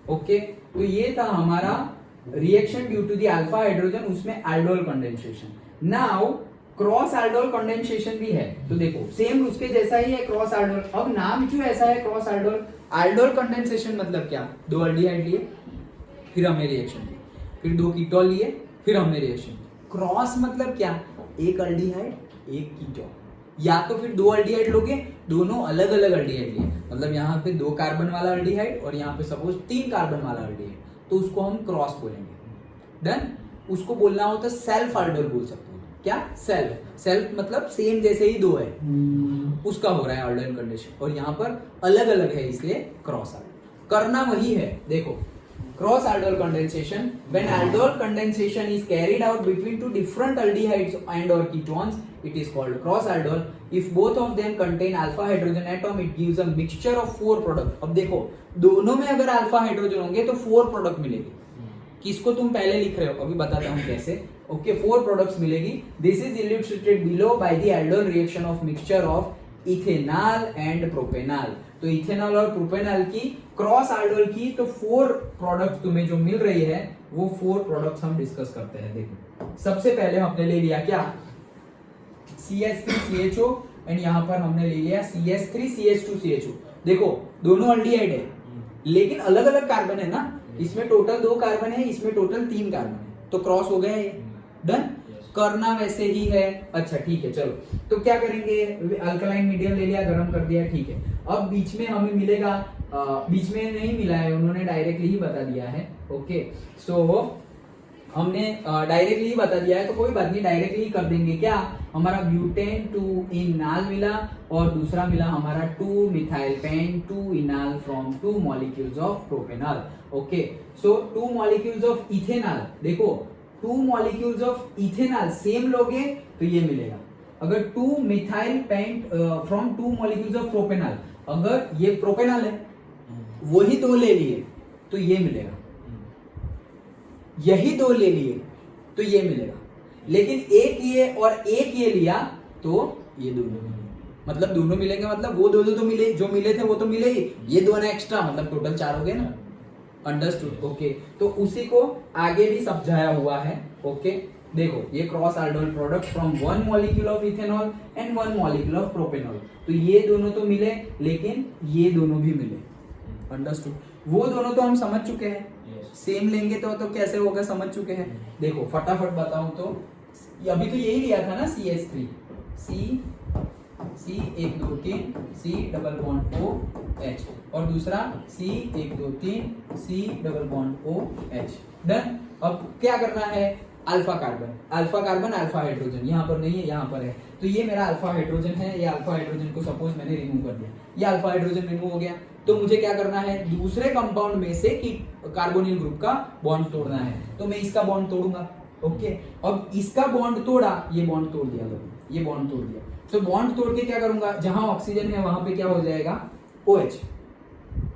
ओके तो ये था हमारा reaction due to the alpha hydrogen, उसमें aldol condensation. Now cross aldol condensation भी है, तो देखो सेम उसके जैसा ही है क्रॉस एल्डोल। अब नाम क्यों ऐसा है क्रॉस एल्डोल? एल्डोल कंडेंसेशन मतलब क्या, दो अल्डिहाइड लिए फिर हमने रिएक्शन की, फिर दो कीटोन लिए फिर हमने रिएक्शन की। क्रॉस मतलब क्या, एक अल्डिहाइड एक कीटोन, या तो फिर दो अल्डिहाइड लोगे, दोनों अलग अलग अल्डिहाइड लिए, मतलब यहाँ पे 2 कार्बन वाला अल्डिहाइड और यहाँ पे सपोज 3 कार्बन वाला अल्डिहाइड, तो उसको हम क्रॉस बोलेंगे। डन? उसको बोलना हो तो सेल्फ एल्डोल बोल सकते हो। क्या? सेल्फ। सेल्फ मतलब सेम जैसे ही 2 है उसका हो रहा है एल्डोल कंडीशन, और यहाँ पर अलग अलग है इसलिए क्रॉस एल्डोल। करना वही है, देखो cross aldol condensation, when aldol condensation is carried out between 2 different aldehydes and or ketones, it is called cross aldol. If both of them contain alpha hydrogen atom, it gives a mixture of 4 product. अब देखो दोनों में अगर अल्फा हाइड्रोजन होंगे तो 4 प्रोडक्ट मिलेगी। किसको तुम पहले लिख रहे हो, अभी बताता हूँ कैसे। ओके, 4 प्रोडक्ट्स मिलेगी। This is illustrated below by the aldol reaction of mixture of ethanol and propanol. तो इथेनॉल और प्रोपेनॉल की क्रॉस एल्डोल की तो 4 प्रोडक्ट तुम्हें जो मिल रही है वो 4 प्रोडक्ट्स हम डिस्कस करते हैं। देखो सबसे पहले हमने ले लिया क्या, CH3CHO, एंड यहाँ पर हमने ले लिया CH3CH2CHO। देखो दोनों अल्डिहाइड है लेकिन अलग अलग कार्बन है ना, इसमें टोटल 2 कार्बन है, इसमें टोटल 3 कार्बन है, तो क्रॉस हो गया ये। डन? करना वैसे ही है। अच्छा ठीक है, चलो तो क्या करेंगे, अल्कलाइन मीडियम ले लिया, गर्म कर दिया, ठीक है। अब बीच में हमें मिलेगा, बीच में नहीं मिला है, उन्होंने डायरेक्टली ही बता दिया है। ओके सो हमने डायरेक्टली ही बता दिया है तो कोई बात नहीं, डायरेक्टली कर देंगे। क्या हमारा ब्यूटेन 2 इनाल मिला और दूसरा मिला हमारा 2 methyl pent 2 enal from 2 molecules of propanol. Okay so 2 molecules of ethanol, देखो 2 मॉलिक्यूल्स ऑफ इथेनॉल सेम लोगे तो ये मिलेगा। अगर 2 methyl pen from 2 molecules of propanol, अगर ये प्रोपेनॉल है वही 2 ले लिए तो ये मिलेगा, यही 2 ले लिए तो ये मिलेगा, लेकिन एक ये और एक ये लिया तो ये दोनों मिलेंगे। मतलब दोनों मिलेंगे मतलब वो दो तो मिले, जो मिले थे वो तो मिले ही, ये 2 एक्स्ट्रा मतलब टोटल 4 हो गए ना। अंडरस्टूड? ओके तो उसी को आगे भी समझाया हुआ है। ओके देखो ये cross aldol product from 1 molecule of ethanol and 1 molecule of propanol, तो ये दोनों तो मिले लेकिन ये दोनों भी मिले। अंडरस्टूड? वो दोनों तो हम समझ चुके हैं, सेम लेंगे तो कैसे होगा समझ चुके हैं। देखो फटाफट बताऊं तो अभी तो यही लिया था ना, CH3 C 1 2 3 C double bond O H, और दूसरा C 1 2 3 C double bond O H। Done? अब क्या करना है, अल्फा कार्बन अल्फा हाइड्रोजन यहाँ पर नहीं है, यहाँ पर है, तो ये मेरा अल्फा हाइड्रोजन है। ये अल्फा हाइड्रोजन को सपोज मैंने रिमूव कर दिया, ये अल्फा हाइड्रोजन रिमूव हो गया, तो मुझे क्या करना है, दूसरे कंपाउंड में से कि कार्बोनिल ग्रुप का बॉन्ड तोड़ना है, तो मैं इसका बॉन्ड तोड़ूंगा। ओके अब इसका बॉन्ड तोड़ा, ये बॉन्ड तोड़ दिया, ये बॉन्ड तोड़ दिया, तो बॉन्ड तोड़ के क्या करूंगा, जहां ऑक्सीजन है वहां पे क्या हो जाएगा, OH।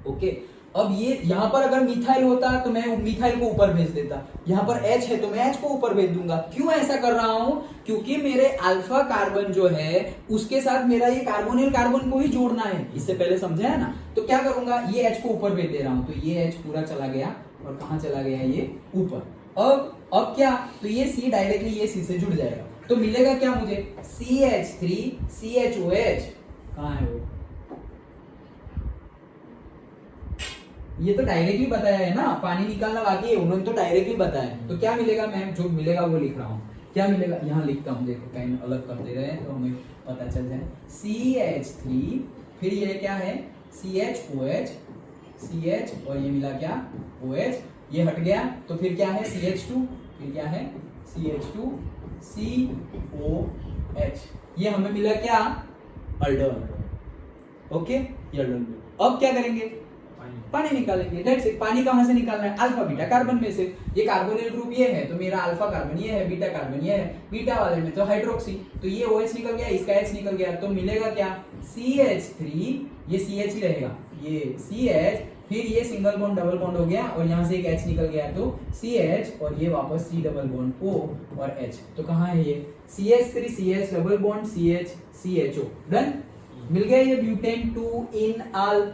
ओके अब ये यहाँ पर अगर मिथाइल होता तो मैं मिथाइल को ऊपर भेज देता, यहाँ पर H है तो मैं H को ऊपर भेज दूंगा। क्यों ऐसा कर रहा हूं, क्योंकि मेरे अल्फा कार्बन जो है उसके साथ मेरा ये कार्बोनिल कार्बन को ही जोड़ना है, इससे पहले समझा है ना। तो क्या करूंगा, ये H को ऊपर भेज दे रहा हूं, तो ये H पूरा चला गया और कहाँ चला गया, ये ऊपर। अब क्या, तो ये C डायरेक्टली ये C से जुड़ जाएगा, तो मिलेगा क्या मुझे, CH3 CHOH। कहाँ है वो, ये तो डायरेक्टली बताया है ना, पानी निकालना बाकी है, उन्होंने तो डायरेक्टली बताया है। तो क्या मिलेगा, मैं जो मिलेगा वो लिख रहा हूँ, क्या मिलेगा यहाँ लिखता हूँ, देखो पेन अलग कर दे रहे हैं तो हमें पता चल जाए। CH3 फिर ये क्या है, CHOH CH और ये मिला क्या, OH, ये हट गया तो फिर क्या है CH2, फिर क्या है CH2 COH, ये हमें मिला क्या, अल्डोल। ओके ये अल्डोल। अब क्या करेंगे, पानी निकालेंगे, दैट्स इट। पानी कहाँ से निकालना है? अल्फा बीटा कार्बन में से। ये कार्बोनिल ग्रुप ये है, तो मेरा अल्फा कार्बन ये है, बीटा कार्बन ये है, बीटा वाले में तो हाइड्रोक्सी, तो ये OH निकल गया, इसका H निकल गया, तो मिलेगा क्या? CH3, ये CH ही रहेगा, ये CH, फिर ये सिंगल बॉन्ड डबल बॉन्ड हो गया और यहाँ से एक H निकल गया, तो CH और ये वापस C डबल बॉन्ड O और H, तो कहाँ है ये? CH3 CH double bond CH CHO, done. मिल गया ये ब्यूटेन 2 इन अल।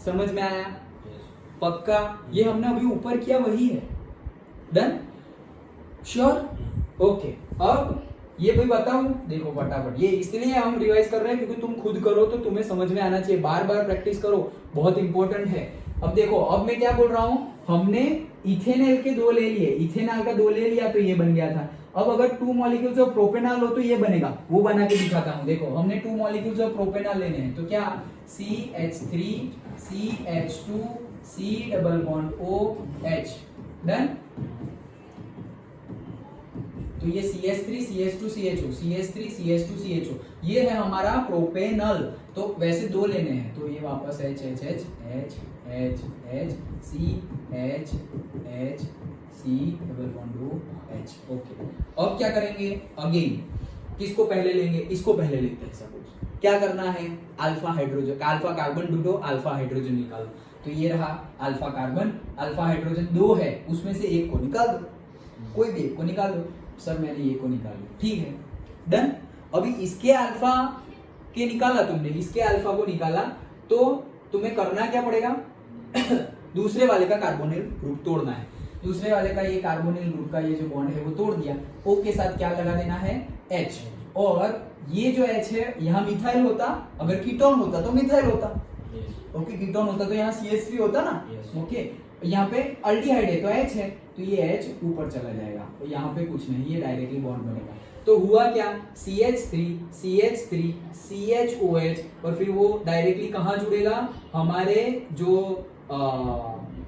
समझ में आया? पक्का? ये हमने अभी ऊपर किया वही है, डन, श्योर, ओके। अब ये भाई बताऊं, देखो फटाफट, ये इसलिए हम रिवाइज कर रहे हैं क्योंकि तुम खुद करो तो तुम्हें समझ में आना चाहिए, बार बार प्रैक्टिस करो, बहुत इंपॉर्टेंट है। अब देखो, अब मैं क्या बोल रहा हूं, हमने इथेनॉल के 2 ले लिए, इथेनॉल का 2 ले लिया तो ये बन गया था। अब अगर 2 मॉलिक्यूल्स ऑफ प्रोपेनॉल हो तो ये बनेगा, वो बना के दिखाता हूं। देखो, हमने 2 मॉलिक्यूल्स ऑफ प्रोपेनॉल लेने हैं, तो क्या? CH3 CH2 C double bond OH, done. तो ये CH3 CH2 CHO, CH3 CH2 CHO, ये है हमारा प्रोपेनॉल। तो वैसे 2 लेने हैं, तो ये वापस H H H H H H C H H C double bond OH, okay. अब क्या करेंगे? अगेन किसको पहले लेंगे? इसको पहले लेते हैं। सपोज क्या करना है? अल्फा हाइड्रोजन, अल्फा कार्बन डूडो अल्फा हाइड्रोजन निकालो, तो ये रहा अल्फा कार्बन, अल्फा हाइड्रोजन 2 है, उसमें से एक को निकाल दो, कोई भी एक को निकाल दो। सर मैंने ये को निकाल लिया, ठीक है, डन। अभी इसके अल्फा के निकाला तुमने, इसके अल्फा को निकाला, तो तुम्हें करना क्या पड़ेगा? दूसरे वाले का कार्बोनिल ग्रुप तोड़ना है। दूसरे वाले का ये कार्बोनिल ग्रुप का ये जो बॉन्ड है वो तोड़ दिया, O के साथ क्या लगा देना है? H, और ये जो H है यहाँ मिथाइल होता, अगर कीटोन होता तो मिथाइल होता, ओके, कीटोन होता तो यहाँ CH3 होता ना, ओके। यहाँ पे अल्डिहाइड है तो H है, तो ये H ऊपर चला जाएगा, तो यहाँ पे कुछ नहीं, ये डायरेक्टली बॉन्ड बनेगा। तो हुआ क्या? CH3 CH3 CHOH, और फिर वो डायरेक्टली कहाँ जुड़ेगा? हमारे जो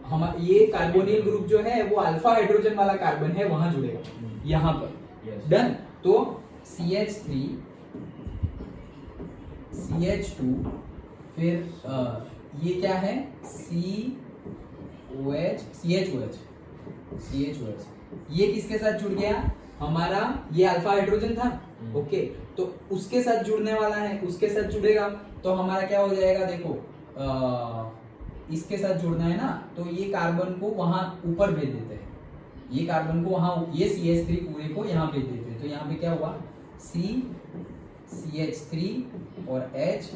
हम ये कार्बोनिल ग्रुप जो है वो अल्फा हाइड्रोजन वाला कार्बन है, वहां जुड़ेगा, यहाँ पर, डन। तो CH3 CH2, फिर ये क्या है? CHOH, ये किसके साथ जुड़ गया? हमारा ये अल्फा हाइड्रोजन था, ओके, तो उसके साथ जुड़ने वाला है, उसके साथ जुड़ेगा तो हमारा क्या हो जाएगा? देखो, इसके साथ जुड़ना है ना, तो ये कार्बन को वहां ऊपर भेज देते हैं, ये कार्बन को वहां, ये CH3 पूरे को यहाँ भेज देते हैं, तो यहाँ पे क्या हुआ? CH3 और H,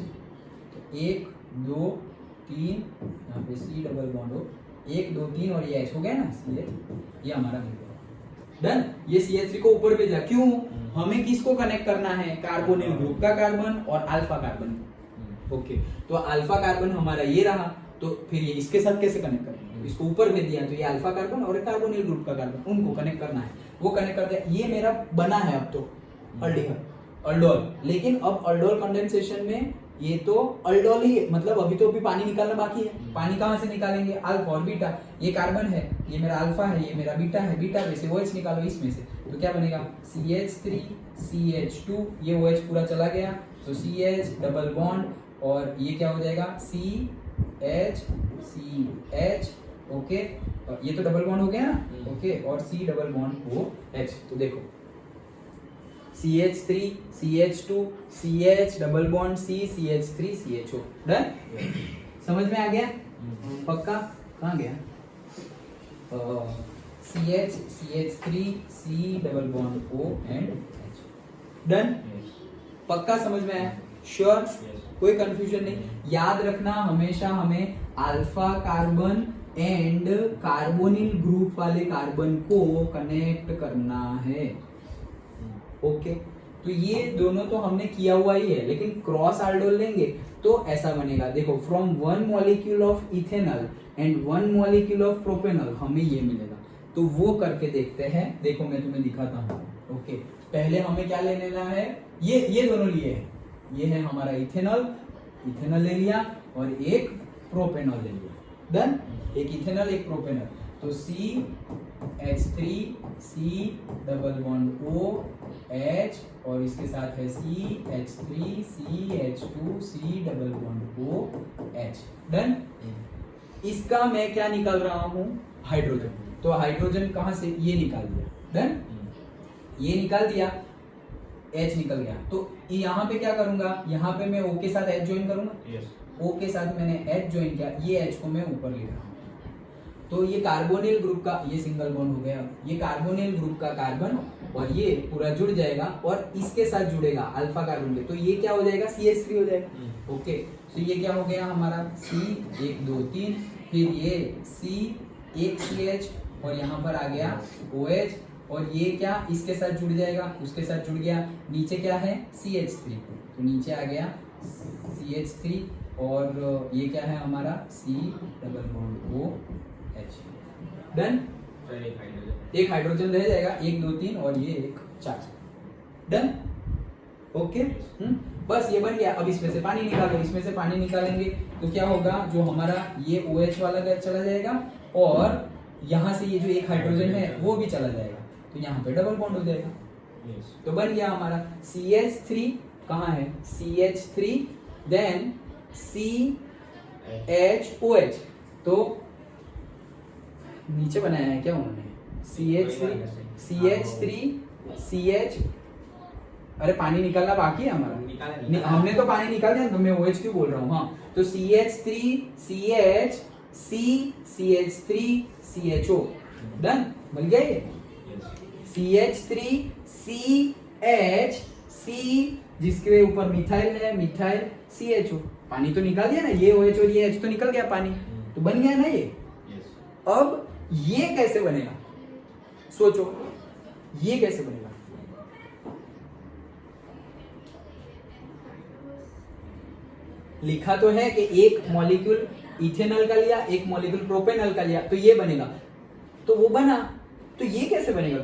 तो 1 2 3, यहाँ पे C डबल बॉन्ड हो, 1 2 3 और ये H हो गया ना, CH, ये हमारा मिल गया, डन। ये CH3 को ऊपर भेजा, क्यों? हमें किसको कनेक्ट करना है? कार्बोनिल ग्रुप का कार्बन और अल्फा कार्बन, ओके। तो अल्फा कार्बन हमारा ये रहा, तो फिर ये इसके साथ कैसे कनेक्ट करेंगे? इसको ऊपर भेज दिया, तो ये अल्फा कार्बन और कार्बोनिल ग्रुप का कार्बन, उनको कनेक्ट करना है, वो कनेक्ट करते हैं। ये मेरा बना है अब तो अल्डोल, लेकिन अब अल्डोल कंडेंसेशन में ये तो अल्डोल ही है, मतलब अभी तो पानी निकालना बाकी है। पानी कहाँ से निकालेंगे? अल्फा और बीटा, ये कार्बन है, ये मेरा अल्फा है, ये मेरा बीटा है, बीटा में से OH निकालो इसमें से, तो क्या बनेगा? CH3 CH2, ये OH पूरा चला गया, तो CH डबल बॉन्ड, और ये क्या हो जाएगा? CH CH, ओके, और ये तो डबल बॉन्ड हो गया ना, ओके, और C डबल बॉन्ड OH, तो देखो CH3 CH2 CH double bond C CH3 CHO, done. समझ में आ गया? पक्का? कहाँ गया? CH CH3 C double bond O and H, done. पक्का समझ में आया? श्योर? कोई कंफ्यूजन नहीं। याद रखना, हमेशा हमें alpha carbon and carbonyl group वाले कार्बन को कनेक्ट करना है, ओके। तो ये दोनों तो हमने किया हुआ ही है, लेकिन क्रॉस आल्डोल लेंगे तो ऐसा बनेगा, देखो, from 1 molecule of ethanol and 1 molecule of propanol, हमें ये मिलेगा। तो वो करके देखते हैं, देखो मैं तुम्हें दिखाता हूँ, ओके। पहले हमें क्या ले लेना है? ये दोनों लिए है, ये है हमारा इथेनॉल ले लिया, और एक प्रोपेनॉल ले लिया, डन। एक इथेनॉल एक प्रोपेनॉल, तो CH3 C double bond OH, और इसके साथ है CH3 CH2 C double bond OH, done. इसका मैं क्या निकाल रहा हूँ, हाइड्रोजन। तो हाइड्रोजन कहाँ से, ये निकाल दिया, देन ये निकाल दिया, H निकल गया। तो यहाँ पे क्या करूंगा, यहाँ पे मैं O के साथ H ज्वाइन करूंगा, O के साथ मैंने H ज्वाइन किया, ये H को मैं ऊपर ले रहा हूँ। तो ये कार्बोनिल ग्रुप का, ये सिंगल बॉन्ड हो गया, ये कार्बोनिल ग्रुप का कार्बन और ये पूरा जुड़ जाएगा और इसके साथ जुड़ेगा अल्फा कार्बन के, तो ये क्या हो जाएगा, CH3 हो जाएगा। ओके, तो ये क्या हो गया हमारा C 1 2 3, फिर ये C एक CH और यहाँ पर आ गया OH और ये क्या इसके साथ जुड़ जाएगा, उसके साथ जुड़ गया, नीचे क्या है CH3, तो नीचे आ गया CH3 और ये क्या है हमारा C double bond OH, done. एक हाइड्रोजन रह जाएगा, 1 2 3 और ये एक 4, डन। ओके, बस ये बन गया। अब इसमें से पानी निकालो, इसमें से पानी निकालेंगे तो क्या होगा, जो हमारा ये OH वाला गैस चला जाएगा और यहाँ से ये जो एक हाइड्रोजन है वो भी चला जाएगा, तो यहाँ पे डबल बॉन्ड हो जाएगा। तो बन गया हमारा CH3, कहाँ है CH3, देन CHOH, तो नीचे बनाया है क्या उन्होंने, CH3 CH, अरे पानी निकालना बाकी है हमारा, हमने तो पानी निकाल दिया, तो मैं OH क्यों बोल रहा हूँ। हाँ, तो CH3 CH CH3 CHO, done, मिल गया ये। CH3 CH C, जिसके ऊपर मिथाइल है, मिथाइल CHO, पानी तो निकाल दिया ना, ये OH और ये H तो निकल गया पानी, तो बन गया ना ये। अब ये कैसे बनेगा, सोचो ये कैसे बनेगा। लिखा तो है कि एक मॉलिक्यूल इथेनॉल का लिया, एक मॉलिक्यूल प्रोपेनॉल का लिया, तो ये बनेगा, तो वो बना, तो ये कैसे बनेगा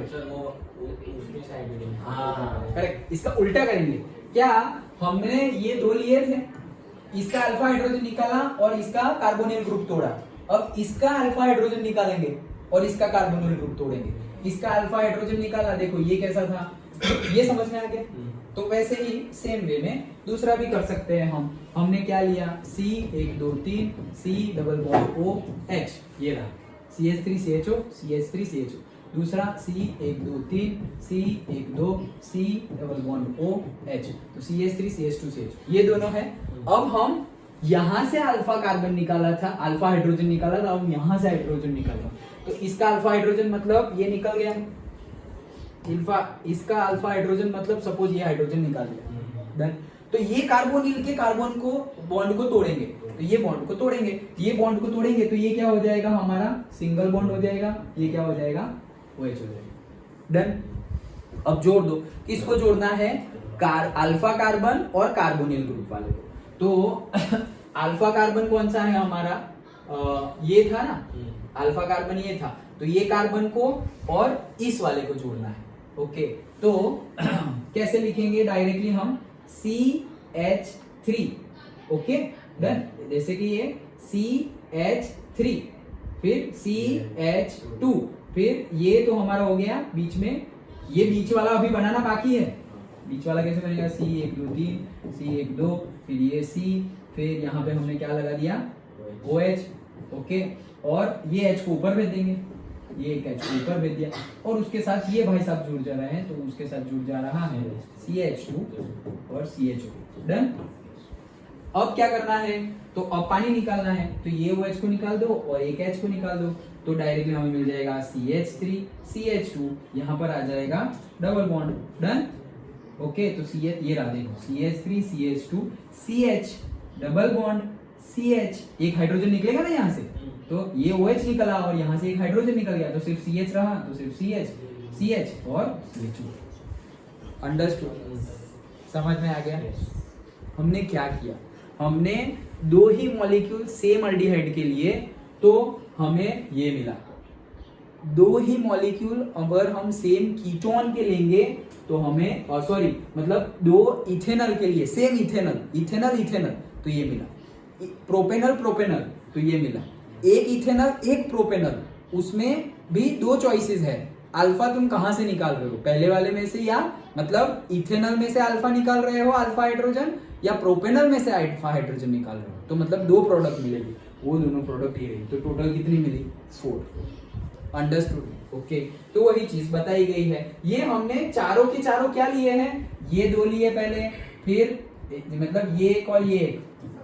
हाँ करेक्ट, इसका उल्टा करेंगे। क्या, हमने ये दो लिए थे, इसका अल्फा हाइड्रोजन निकाला और इसका कार्बोनिल ग्रुप तोड़ा, अब इसका अल्फा हाइड्रोजन निकालेंगे और इसका कार्बोनिल ग्रुप तोड़ेंगे। इसका अल्फा हाइड्रोजन निकाला, देखो ये कैसा था, ये समझ में आ गया। तो वैसे ही सेम वे में दूसरा भी कर सकते हैं हम। हमने क्या लिया, C 1 2 3 C double bond OH, ये रहा CH3 CHO CH3 CHO। दूसरा C 1 2 3 C 1 2 C double bond OH, तो CH3 CH2 CHO, ये दोनों है। अब हम यहां से अल्फा कार्बन निकाला था, अल्फा हाइड्रोजन निकाला था, अब यहां से हाइड्रोजन निकाला, तो इसका अल्फा हाइड्रोजन मतलब ये निकल गया, इसका अल्फा हाइड्रोजन मतलब सपोज ये हाइड्रोजन निकाल दिया, डन। तो ये कार्बोनिल के कार्बन को बॉन्ड को तोड़ेंगे, तो ये बॉन्ड को तोड़ेंगे, ये बॉन्ड को तोड़ेंगे, तो ये क्या हो जाएगा हमारा सिंगल बॉन्ड हो जाएगा, ये क्या हो जाएगा OH हो जाएगा, डन। अब जोड़ दो, किसको जोड़ना है, अल्फा कार्बन और कार्बोनिल ग्रुप वाले को। तो अल्फा कार्बन कौन सा है हमारा, ये था ना, अल्फा कार्बन ये था, तो ये कार्बन को और इस वाले को जोड़ना है। ओके, तो कैसे लिखेंगे, डायरेक्टली हम CH3, ओके डन, जैसे कि ये CH3, फिर CH2, फिर ये तो हमारा हो गया बीच में, ये बीच वाला अभी बनाना बाकी है। बीच वाला कैसे बनेगा, C 1 2 3 C 1 2, फिर ये C, फिर यहाँ पे हमने क्या लगा दिया OH, ओके, और ये H को ऊपर भेज देंगे, ये एक H को ऊपर भेज दिया, और उसके साथ ये भाई साहब जुड़ जा रहे हैं, तो उसके साथ जुड़ जा रहा है CH2 और CHO, डन। अब क्या करना है, तो अब पानी निकालना है, तो ये OH को निकाल दो और एक H को निकाल दो, तो डायरेक्टली हमें मिल जाएगा CH3 CH2, यहाँ पर आ जाएगा डबल बॉन्ड, डन। ओके, तो CH ये रहा, देखो CH3 CH2 CH double bond CH, एक हाइड्रोजन निकलेगा ना यहाँ से, तो ये OH निकला और यहाँ से एक हाइड्रोजन निकल गया, तो सिर्फ CH रहा, तो सिर्फ CH और CH2। अंडरस्टूड, समझ में आ गया। हमने क्या किया, हमने दो ही मॉलिक्यूल सेम अल्डिहाइड के लिए, तो हमें ये मिला। दो ही मॉलिक्यूल अगर हम सेम कीटोन के लेंगे तो हमें, सॉरी मतलब दो इथेनॉल के लिए सेम इथेनॉल, तो ये मिला। प्रोपेनॉल, तो ये मिला। एक इथेनॉल एक प्रोपेनॉल, उसमें भी दो चॉइसेस है, अल्फा तुम कहां से निकाल रहे हो, पहले वाले में से, या मतलब इथेनॉल में से अल्फा निकाल रहे हो अल्फा हाइड्रोजन, या प्रोपेनॉल में से अल्फा हाइड्रोजन निकाल रहे हो, तो मतलब दो प्रोडक्ट मिलेगी। वो दोनों प्रोडक्ट ही रही, तो टोटल कितनी मिली 4। अंडरस्टूड? ओके, तो वही चीज बताई गई है। ये हमने चारों के चारों क्या लिए हैं, ये 2 लिए पहले, फिर मतलब ये एक और ये एक,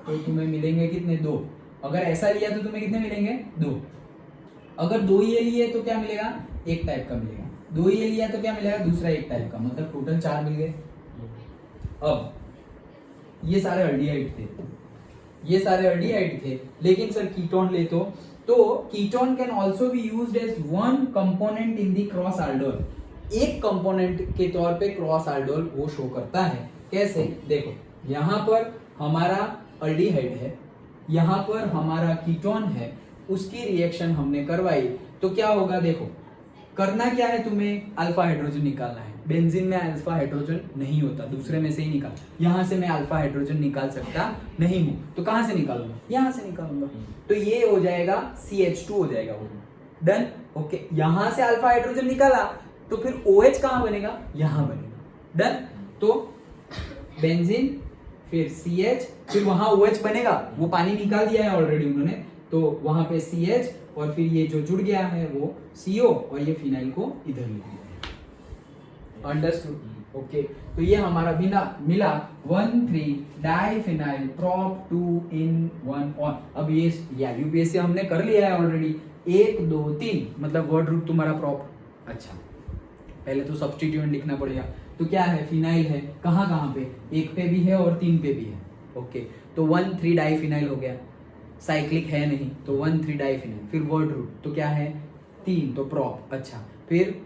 तो तुम्हें मिलेंगे कितने 2। अगर ऐसा लिया तो तुम्हें कितने मिलेंगे 2। अगर 2 ये लिए तो क्या मिलेगा, एक टाइप का मिलेगा। 2 ये लिया तो क्या मिलेगा, दूसरा एक टाइप का, मतलब टोटल 4 मिल गए। अब ये सारे अल्डिहाइड थे, ये सारे अल्डिहाइड थे, लेकिन सर कीटोन ले तो ketone can also be used as one component in the cross aldol. एक कंपोनेंट के तौर पे क्रॉस आल्डोल वो शो करता है। कैसे, देखो यहाँ पर हमारा अल्डिहाइड है, यहाँ पर हमारा कीटोन है, उसकी रिएक्शन हमने करवाई तो क्या होगा, देखो करना क्या है, तुम्हें अल्फा हाइड्रोजन निकालना है। बेंजीन में अल्फा हाइड्रोजन नहीं होता, दूसरे में से ही निकाल। यहाँ से मैं अल्फा हाइड्रोजन निकाल सकता नहीं हूँ, तो कहाँ से निकालूंगा, यहाँ से निकालूंगा, तो ये हो जाएगा CH2 हो जाएगा वो। डन? ओके, यहाँ से अल्फा हाइड्रोजन निकाला तो फिर OH कहाँ बनेगा, यहाँ बनेगा। डन? तो बेंजीन फिर CH, फिर वहां OH बनेगा, वो पानी निकाल दिया है ऑलरेडी उन्होंने, तो वहां पे CH और फिर ये जो जुड़ गया है वो CO, और ये फिनाइल को इधर लिख दिया। अंडरस्टूड? ओके, तो ये हमारा मिला 1,3 डाइफिनाइल प्रोप 2 in 1 on। अब ये यूपीएससी हमने कर लिया है ऑलरेडी, 1 2 3 मतलब वर्ड रूट तुम्हारा प्रोप। अच्छा, पहले तो सब्स्टिट्यूएंट लिखना पड़ेगा, तो क्या है, फिनाइल है, कहाँ कहाँ पे, 1 पे भी है और 3 पे भी है। ओके, तो 1,3 डाइफिनाइल हो गया, साइक्लिक है नहीं तो 1,3 डाइफिनाइल, फिर वर्ड रूट तो क्या है 3, तो प्रोप। अच्छा, फिर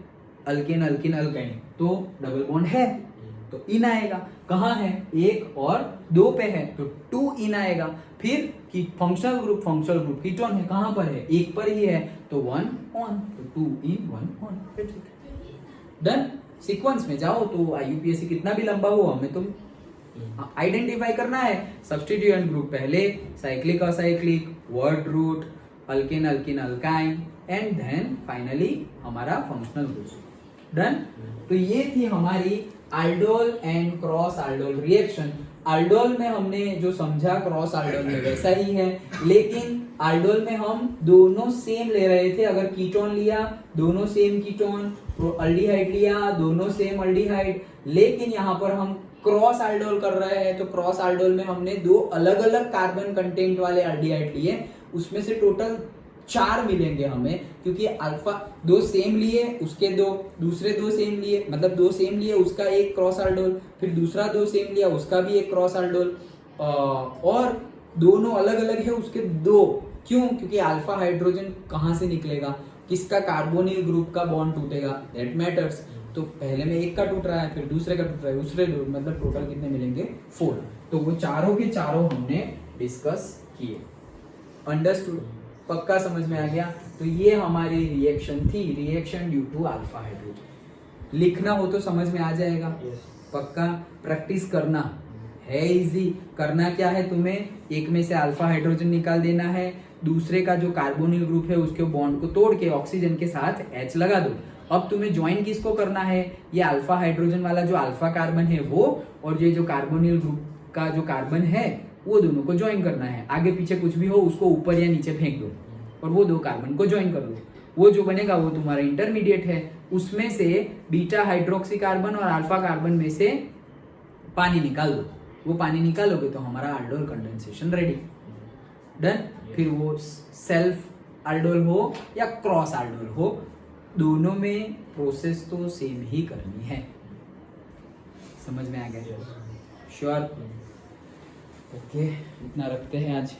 अल्केन अल्किन अल्काइन, तो डबल बॉन्ड है तो इन आएगा, कहाँ है 1 और 2 पे है तो 2 इन आएगा। फिर कि फंक्शनल ग्रुप कीटोन है, कहाँ पर है, 1 पर ही है तो 1 ऑन, तो 2 इन 1 ऑन। डन? सीक्वेंस में जाओ तो यूपीएससी कितना भी लंबा हो, हमें तो आइडेंटिफाई करना है। सब्स्टिट्यूएंट ग्रुप पहले, cyclic acyclic, word root, alkane alkene alkyne, and then finally हमारा फंक्शनल ग्रुप। डन? तो ये थी हमारी aldol and cross aldol reaction. Aldol में हमने जो समझा क्रॉस आल्डोल में वैसा ही है, लेकिन आल्डोल में हम दोनों सेम ले रहे थे। अगर कीटोन लिया दोनों सेम कीटोन, अल्डिहाइड लिया दोनों सेम अल्डिहाइड, लेकिन यहाँ पर हम क्रॉस आल्डोल कर रहे हैं तो क्रॉस आल्डोल में हमने 2 अलग अलग कार्बन कंटेंट वाले अल्डिहाइड लिए, उसमें से टोटल 4 मिलेंगे हमें, क्योंकि अल्फा 2 सेम लिए, उसके 2 दूसरे 2 सेम लिए, मतलब 2 सेम लिए उसका एक क्रॉस आल्डोल, फिर दूसरा 2 सेम लिया उसका भी एक क्रॉस आल्डोल, और दोनों अलग अलग है उसके 2। क्यों? क्योंकि अल्फा हाइड्रोजन कहाँ से निकलेगा, किसका कार्बोनिल ग्रुप का बॉन्ड टूटेगा, दैट मैटर्स। तो पहले में एक का टूट रहा है, फिर दूसरे का टूट रहा है, दूसरे मतलब टोटल कितने मिलेंगे 4। तो वो चारों के चारों हमने डिस्कस किए। अंडरस्टूड? पक्का समझ में आ गया? तो ये हमारी रिएक्शन थी, reaction due to alpha hydrogen. लिखना हो तो समझ में आ जाएगा। पक्का प्रैक्टिस करना है, इजी। करना क्या है तुम्हें, एक में से अल्फा हाइड्रोजन निकाल देना है, दूसरे का जो कार्बोनिल ग्रुप है उसके बॉन्ड को तोड़ के ऑक्सीजन के साथ H लगा दो। अब तुम्हें ज्वाइन किसको करना है, ये अल्फा हाइड्रोजन वाला जो अल्फा कार्बन है वो, और ये जो कार्बोनिल ग्रुप का जो कार्बन है वो दोनों को ज्वाइन करना है। आगे पीछे कुछ भी हो उसको ऊपर या नीचे फेंक दो और वो 2 कार्बन को ज्वाइन कर दो। वो जो बनेगा वो तुम्हारा इंटरमीडिएट है, उसमें से बीटा हाइड्रोक्सी कार्बन और अल्फा कार्बन में से पानी निकाल दो। वो पानी निकालोगे तो हमारा aldol कंडेंसेशन रेडी। डन? फिर वो सेल्फ aldol हो या क्रॉस aldol हो, दोनों में प्रोसेस तो सेम ही करनी है। समझ में आ गया? श्योर? ओके, इतना रखते हैं आज।